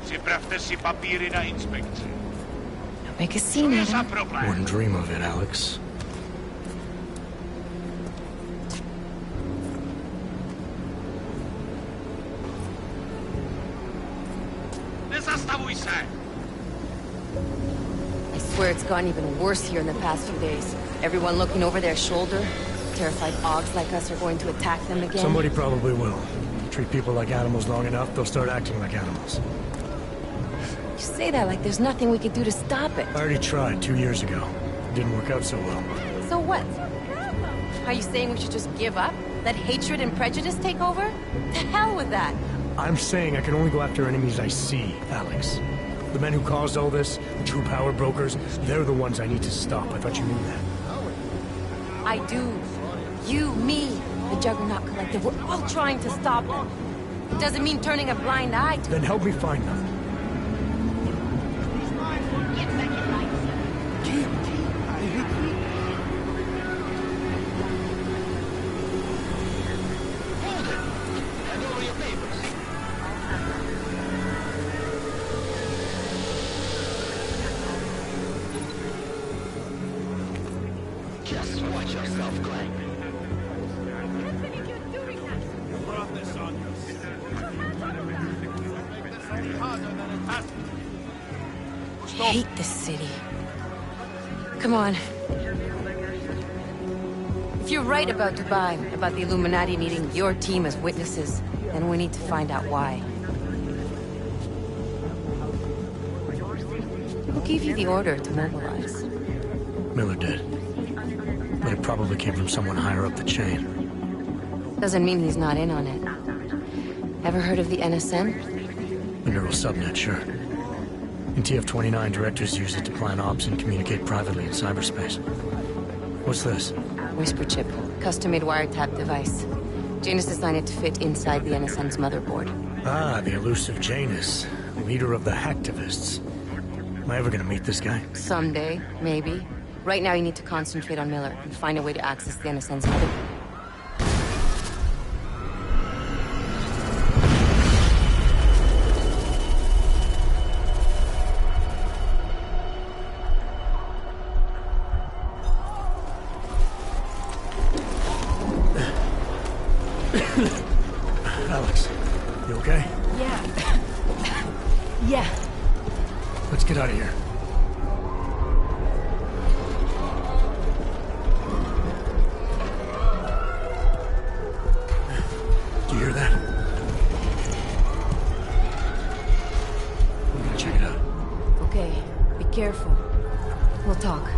Připravte si papíry na inspekci. Make a scene, Adam. Wouldn't dream of it, Alex. Nezastavuj se! I swear it's gotten even worse here in the past few days. Everyone looking over their shoulder. Terrified Augs like us are going to attack them again. Somebody probably will. Treat people like animals long enough, they'll start acting like animals. You say that like there's nothing we could do to stop it. I already tried 2 years ago. It didn't work out so well. So what? Are you saying we should just give up? Let hatred and prejudice take over? To hell with that! I'm saying I can only go after enemies I see, Alex. The men who caused all this, the true power brokers, they're the ones I need to stop. I thought you knew that. I do. You, me, the Juggernaut Collective, we're all trying to stop them. It doesn't mean turning a blind eye to... Then help me find them. Just watch yourself, Glenn. I hate this city. Come on. If you're right about Dubai, about the Illuminati needing your team as witnesses, then we need to find out why. Who gave you the order to mobilize? Miller did. But it probably came from someone higher up the chain. Doesn't mean he's not in on it. Ever heard of the NSN? The neural subnet, sure. In TF-29, directors use it to plan ops and communicate privately in cyberspace. What's this? Whisper chip. Custom-made wiretap device. Janus designed it to fit inside the NSN's motherboard. Ah, the elusive Janus. Leader of the hacktivists. Am I ever gonna meet this guy? Someday, maybe. Right now you need to concentrate on Miller and find a way to access the NSN's motherboard. Alex, you okay? Yeah. Yeah. Let's get out of here. Do you hear that? We're gonna check it out. Okay, be careful. We'll talk.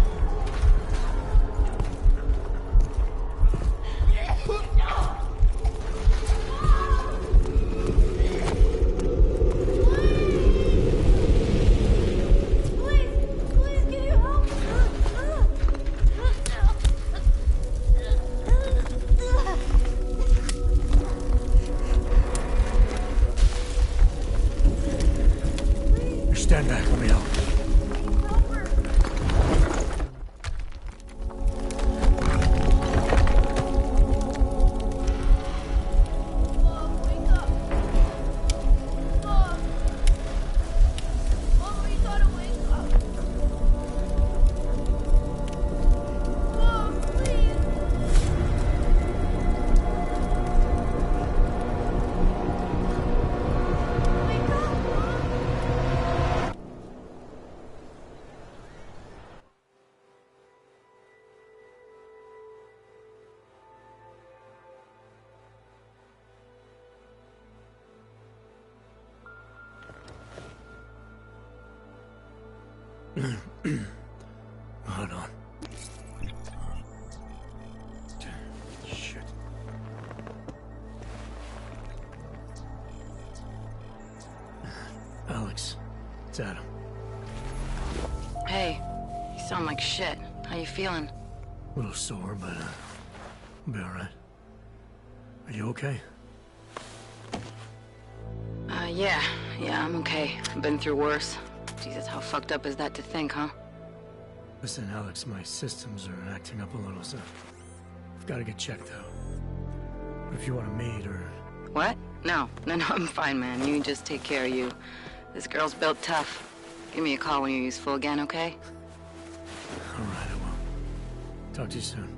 Stand back, let me help. Hold on. Shit. Alex, it's Adam. Hey, you sound like shit. How you feeling? A little sore, but I'll be alright. Are you okay? Yeah, I'm okay. I've been through worse. Jesus, how fucked up is that to think, huh? Listen, Alex, my systems are acting up a little, so I've got to get checked out. But if you want to meet or... What? No, I'm fine, man. You just take care of you. This girl's built tough. Give me a call when you're useful again, okay? All right, I will. Talk to you soon.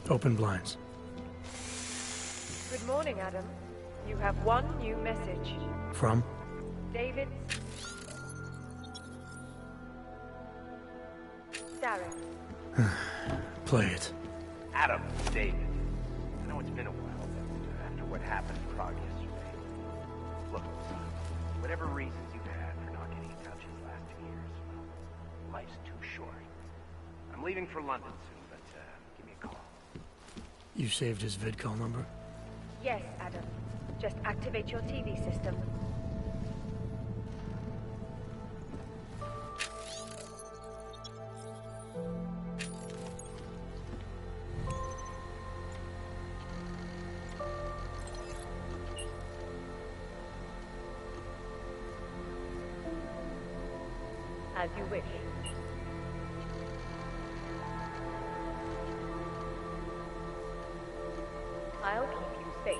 Open blinds. Good morning, Adam. You have one new message. From? David... Darren. Play it. Adam, David. I know it's been a while, but after what happened in Prague yesterday... Look, son, whatever reasons you've had for not getting in touch these last 2 years, well, life's too short. I'm leaving for London soon, but give me a call. You saved his vidcall number? Yes, Adam. Just activate your TV system. As you wish. I'll keep you safe.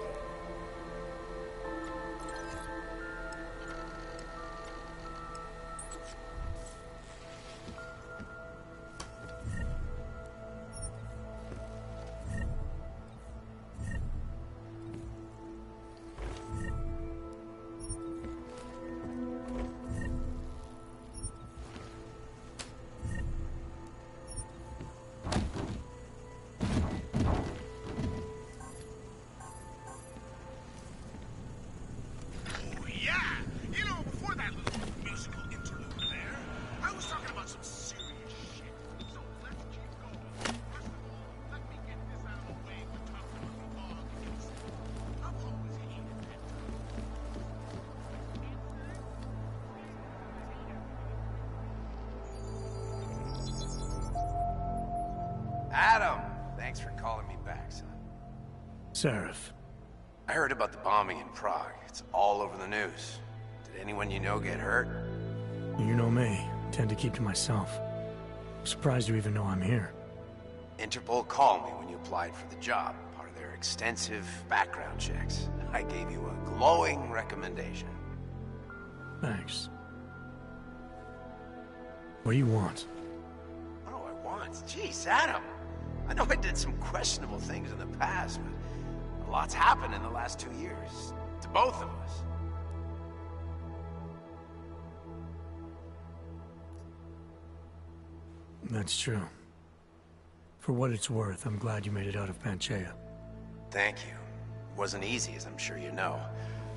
Adam, thanks for calling me back, son. Seraph. I heard about the bombing in Prague. It's all over the news. Did anyone you know get hurt? You know me. I tend to keep to myself. I'm surprised you even know I'm here. Interpol called me when you applied for the job, part of their extensive background checks. I gave you a glowing recommendation. Thanks. What do you want? What do I want? Jeez, Adam. I know I did some questionable things in the past, but a lot's happened in the last 2 years. To both of us. That's true. For what it's worth, I'm glad you made it out of Panchaea. Thank you. It wasn't easy, as I'm sure you know.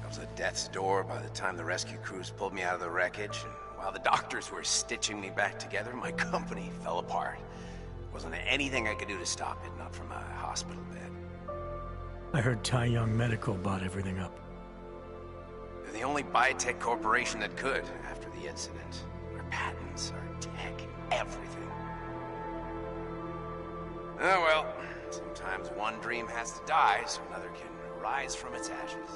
I was at death's door by the time the rescue crews pulled me out of the wreckage, and while the doctors were stitching me back together, my company fell apart. Wasn't anything I could do to stop it, not from a hospital bed. I heard Tai Young Medical bought everything up. They're the only biotech corporation that could, after the incident. Our patents, our tech, everything. Oh well, sometimes one dream has to die so another can rise from its ashes.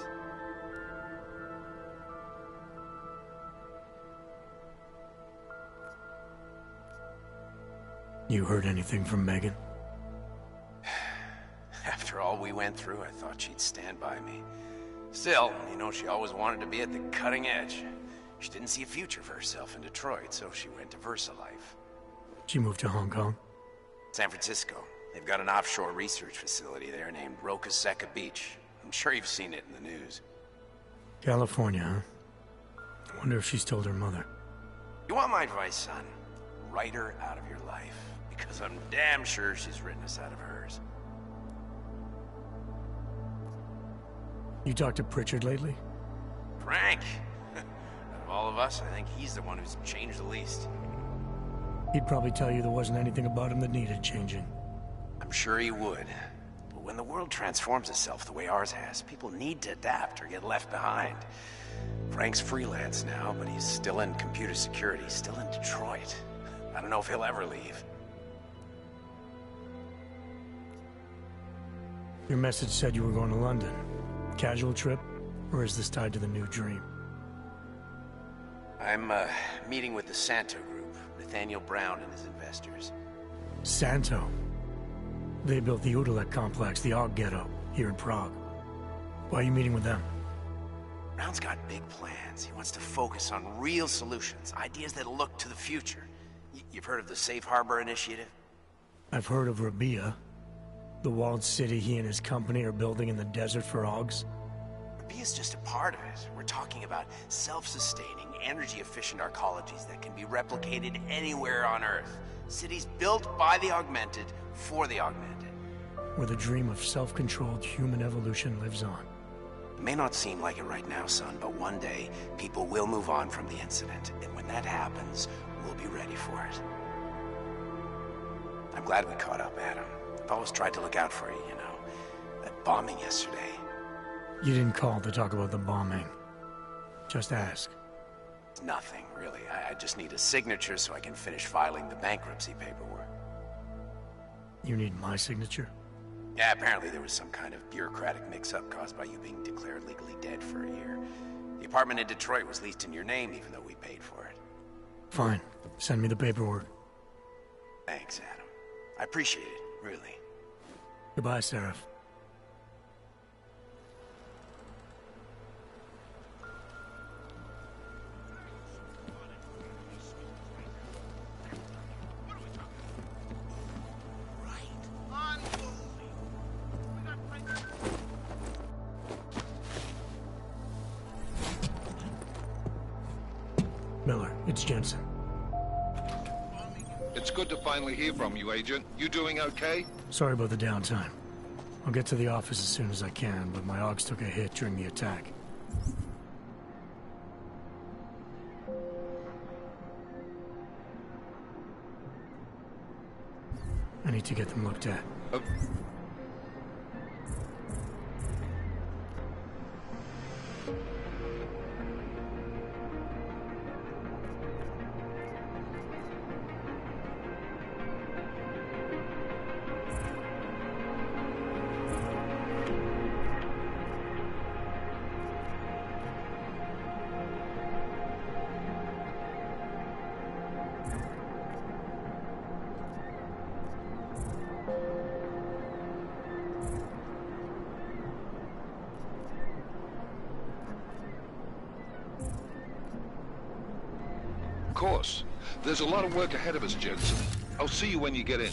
You heard anything from Megan? After all we went through, I thought she'd stand by me. Still, you know, she always wanted to be at the cutting edge. She didn't see a future for herself in Detroit, so she went to VersaLife. She moved to Hong Kong? San Francisco. They've got an offshore research facility there named Roca Seca Beach. I'm sure you've seen it in the news. California, huh? I wonder if she's told her mother. You want my advice, son? Write her out of your life. Because I'm damn sure she's written us out of hers. You talked to Pritchard lately? Frank! Out of all of us, I think he's the one who's changed the least. He'd probably tell you there wasn't anything about him that needed changing. I'm sure he would. But when the world transforms itself the way ours has, people need to adapt or get left behind. Frank's freelance now, but he's still in computer security, still in Detroit. I don't know if he'll ever leave. Your message said you were going to London. Casual trip? Or is this tied to the new dream? I'm, meeting with the Santo Group, Nathaniel Brown and his investors. Santo? They built the Udalek complex, the Og Ghetto, here in Prague. Why are you meeting with them? Brown's got big plans. He wants to focus on real solutions, ideas that look to the future. You've heard of the Safe Harbor Initiative? I've heard of Rabia. The walled city he and his company are building in the desert for Augs. Rabia's just a part of it. We're talking about self-sustaining, energy-efficient arcologies that can be replicated anywhere on Earth. Cities built by the augmented, for the augmented. Where the dream of self-controlled human evolution lives on. It may not seem like it right now, son, but one day, people will move on from the incident. And when that happens, we'll be ready for it. I'm glad we caught up, Adam. I've always tried to look out for you, you know. That bombing yesterday. You didn't call to talk about the bombing. Just ask. It's nothing, really. I just need a signature so I can finish filing the bankruptcy paperwork. You need my signature? Yeah, apparently there was some kind of bureaucratic mix-up caused by you being declared legally dead for a year. The apartment in Detroit was leased in your name even though we paid for it. Fine. Send me the paperwork. Thanks, Adam. I appreciate it, really. Goodbye, Seraph. Miller, it's Jensen. It's good to finally hear from you, Agent. You doing okay? Sorry about the downtime. I'll get to the office as soon as I can, but my Augs took a hit during the attack. I need to get them looked at. Of course. There's a lot of work ahead of us, Jensen. I'll see you when you get in.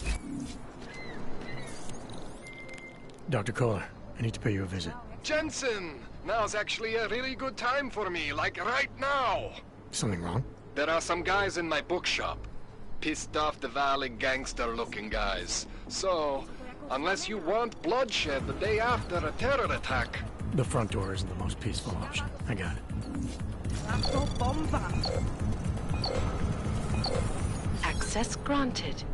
Dr. Kohler, I need to pay you a visit. Jensen! Now's actually a really good time for me, like right now! Something wrong? There are some guys in my bookshop. Pissed off the Valley gangster-looking guys. So, unless you want bloodshed the day after a terror attack... The front door isn't the most peaceful option. I got it. Access granted.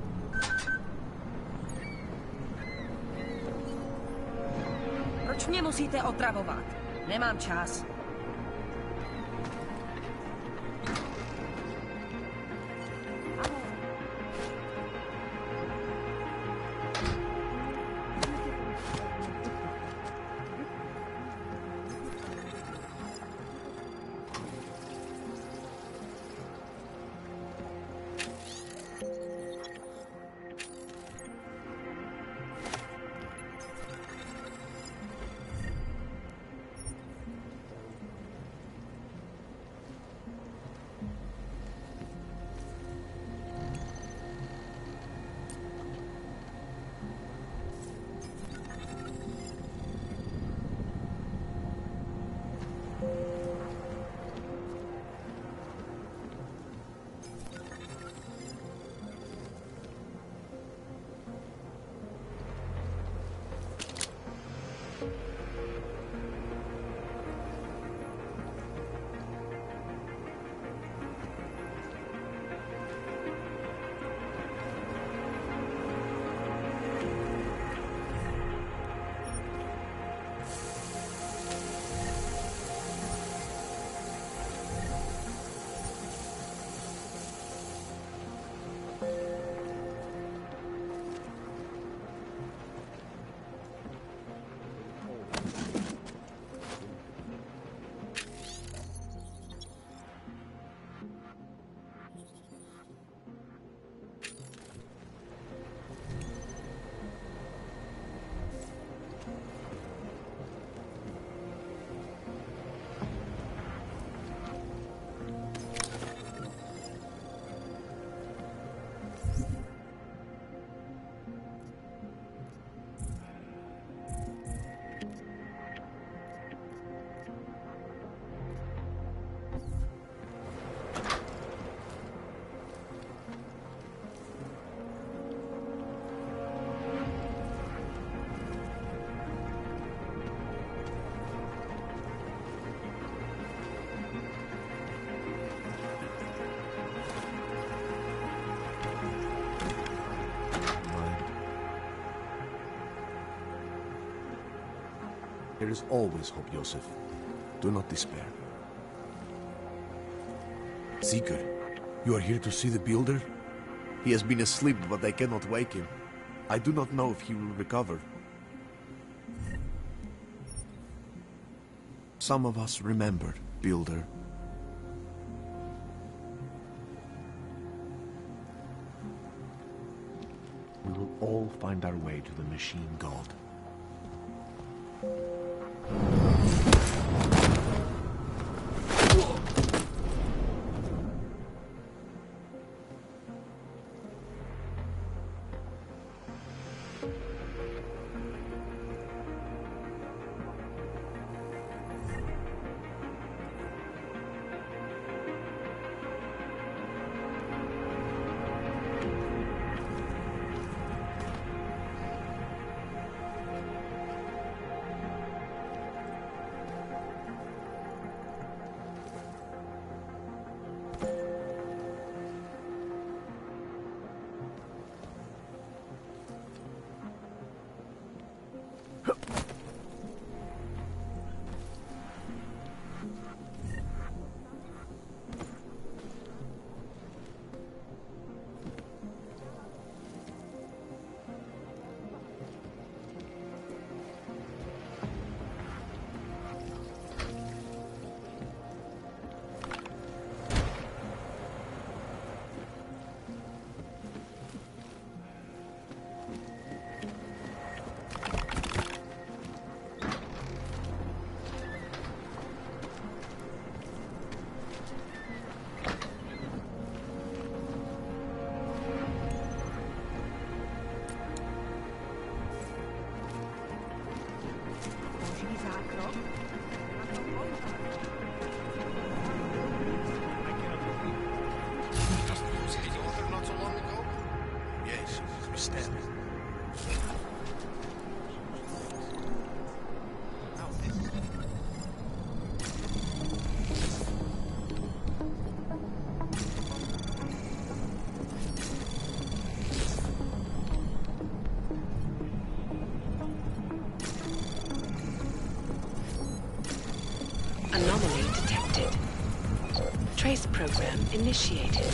Proč mě musíte otravovat? Nemám čas. There is always hope, Joseph. Do not despair. Seeker, you are here to see the builder? He has been asleep, but I cannot wake him. I do not know if he will recover. Some of us remember, builder. we will all find our way to the machine god. Anomaly detected. Trace program initiated.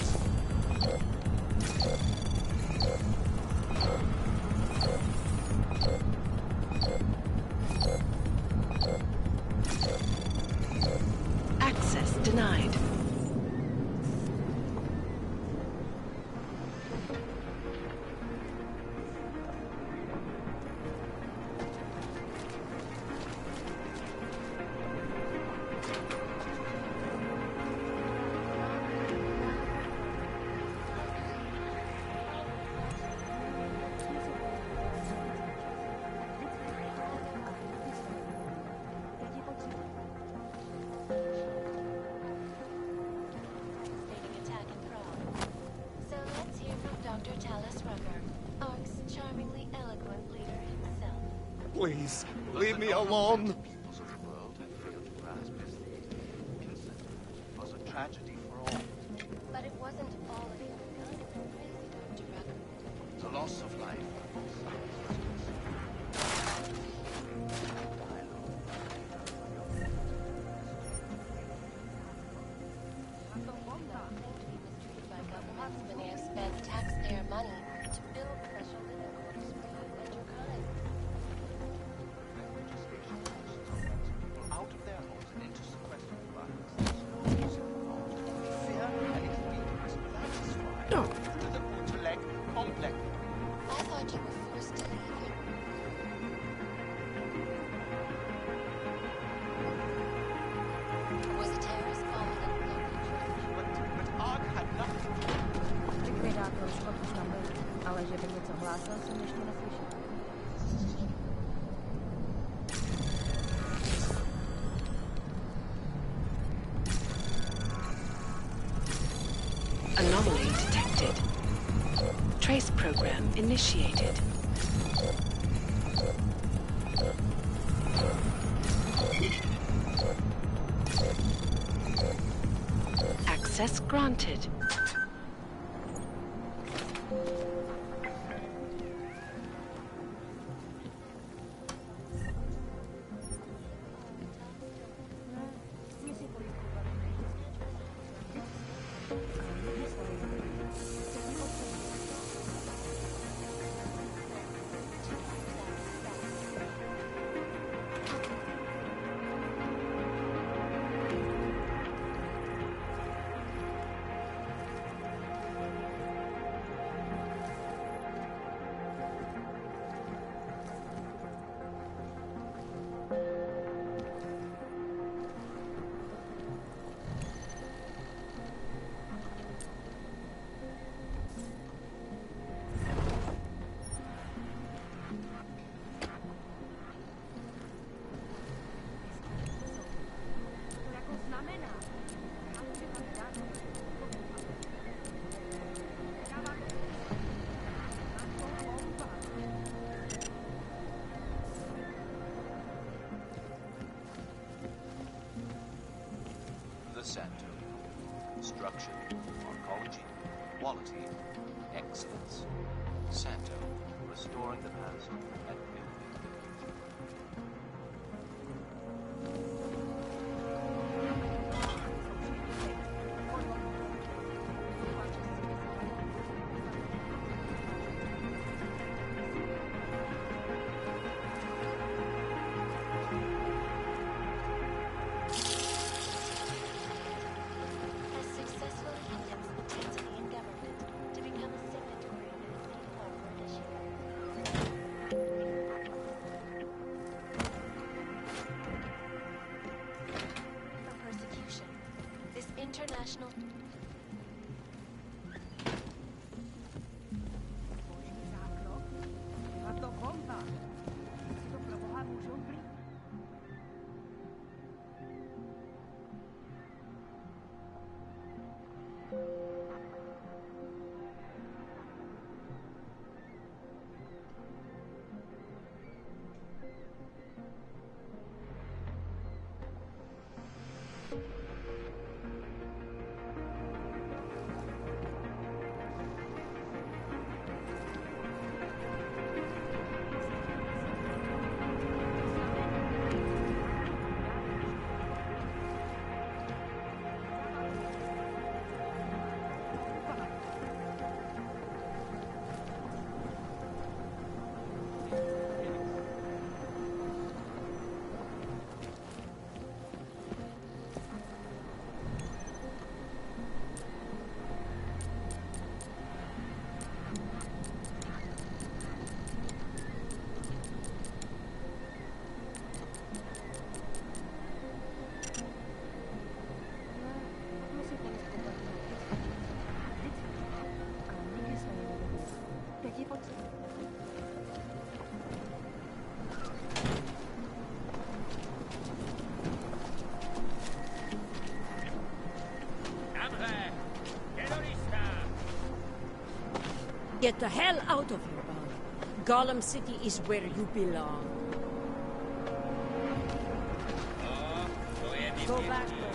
Access denied. Please, leave me alone. Peoples of the world have failed to grasp as the incident was a tragedy for all. But it wasn't all of humankind that went crazy, Dr. Rucker. The loss of life on both sides When they have spent taxpayer money to build special living quarters for you and your kind. out of their homes and into sequestered environments. Fear and its feelings, that is why the intellect complex. I thought you were forced to leave here. Was a terrorist bomb at a local church? But Ark had nothing to do. Likvidátor škod už tam byl, ale že by něco hlásil, jsem ještě neslyšel. Anomaly detected. Trace program initiated. Access granted. Santo. Structure, oncology, quality, excellence. Santo, restoring the past and building the future. International. Get the hell out of here, Bob. Golem City is where you belong. Go back there.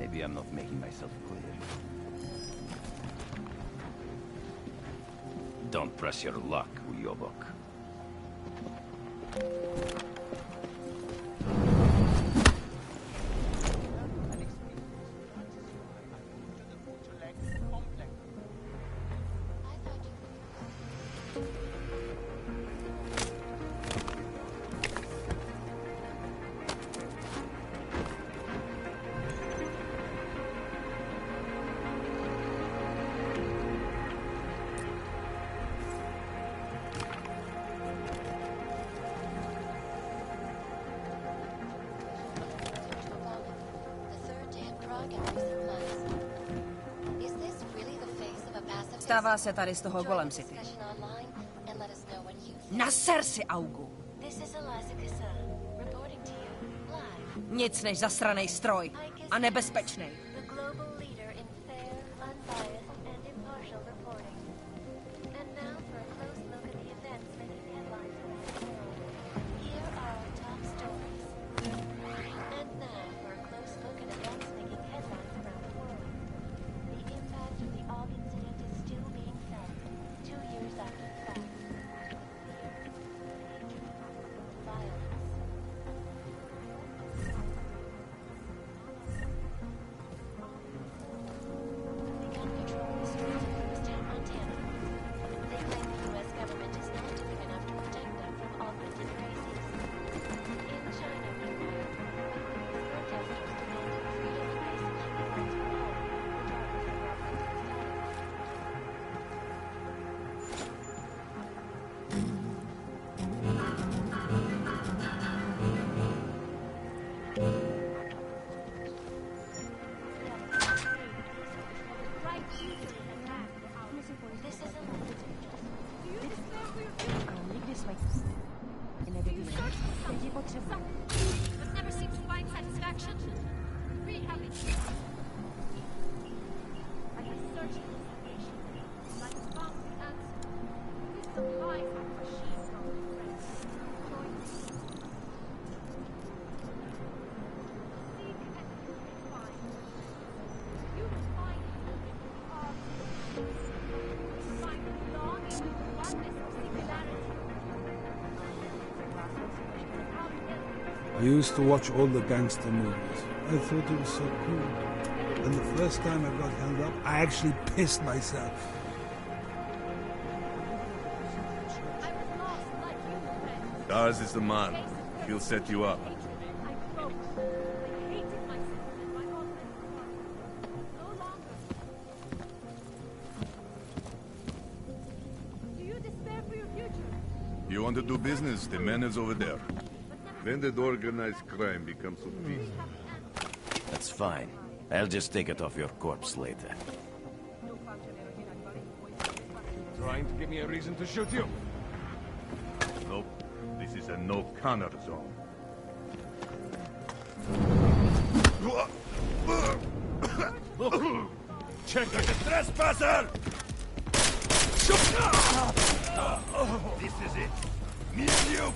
Maybe I'm not making myself clear. Don't press your luck, Uyobok. Stává se tady z toho Golem City. Naser si, Augu! Nic než zasranej stroj. A nebezpečnej. but never seems to find satisfaction. Rehabilitation. I have searched for salvation, and I have found the answer. This supplies our machine, friends. Join me. Seek and you will find. You will find it. Find longing in the oneness of singularity. I used to watch all the gangster movies. I thought it was so cool. And the first time I got held up, I actually pissed myself. Ours is the man. He'll set you up. You want to do business? The man is over there. When did organized crime become so peaceful? That's fine. I'll just take it off your corpse later. Trying to give me a reason to shoot you? Nope. This is a no-corner zone. Check it! Trespasser! This is it. Me and you!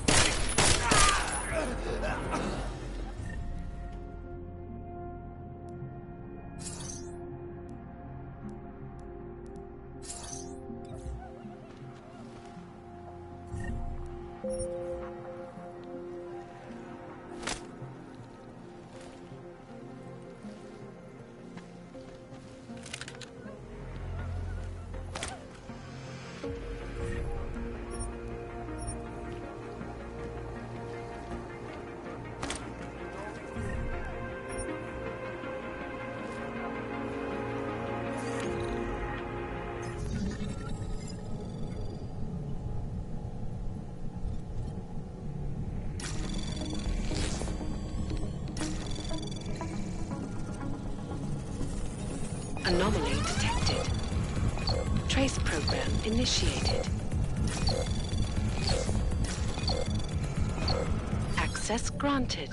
Anomaly detected. Trace program initiated. Access granted.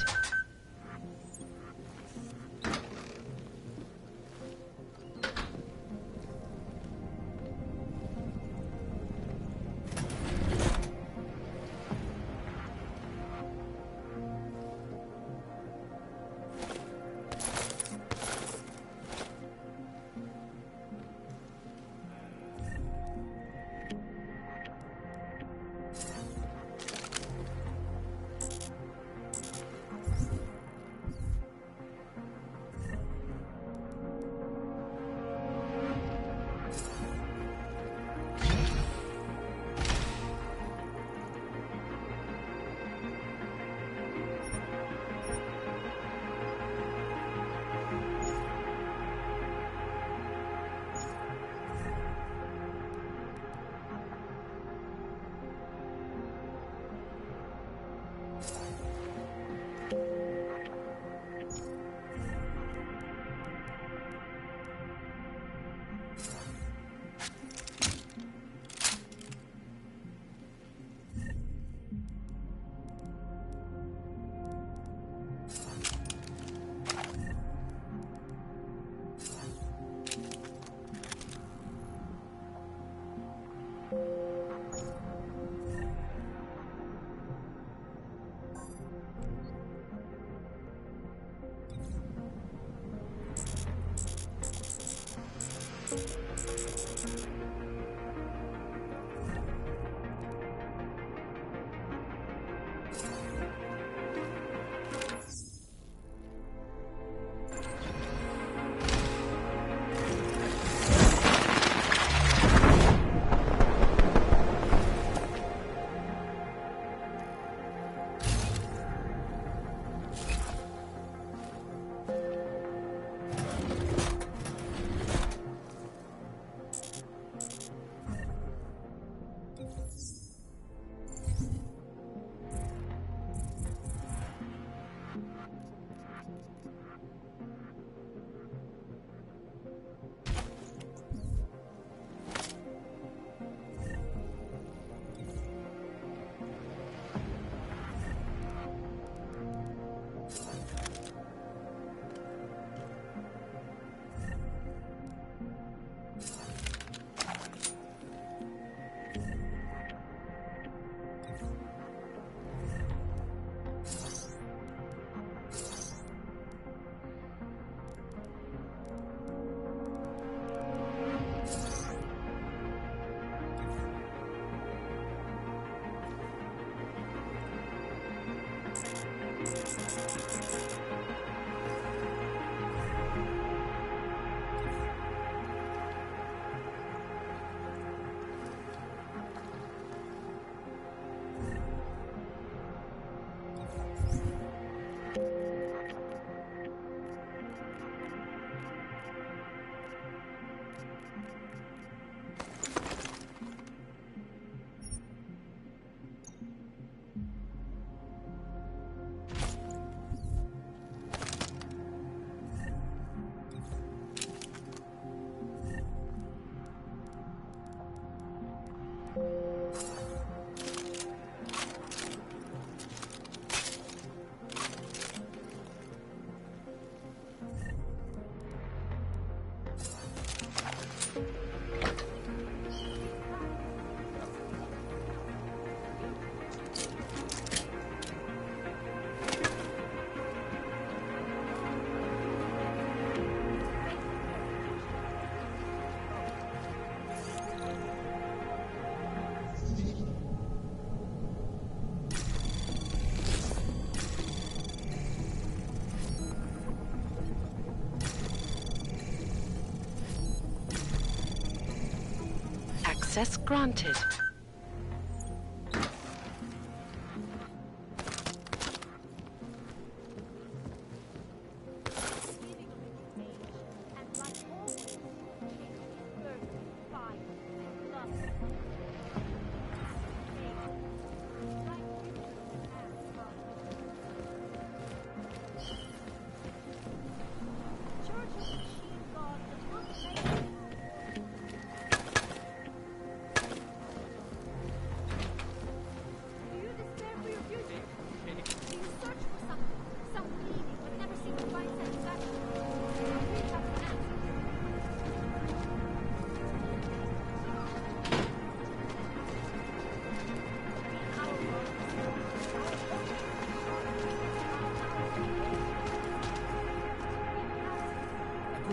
Access granted.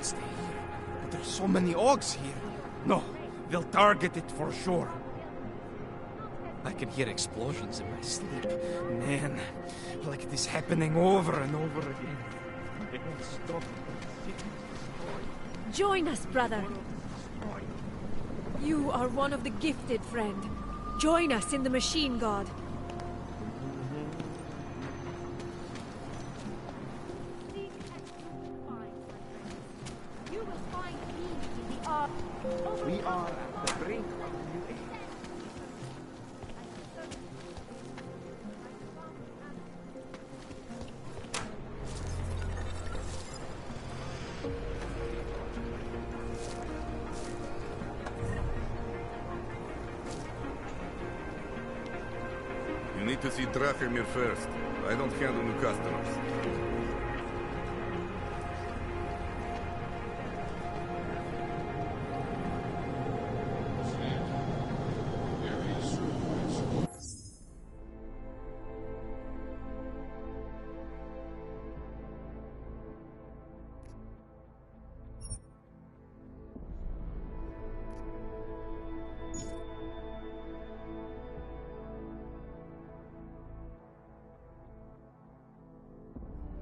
Stay here, but there's so many Augs here. No, they'll target it for sure. I can hear explosions in my sleep. Man, like this happening over and over again. They won't stop. Join us, brother. You are one of the gifted, friend. Join us in the Machine God. We are at the brink of a new age. You need to see Drachemir first. I don't handle new customers.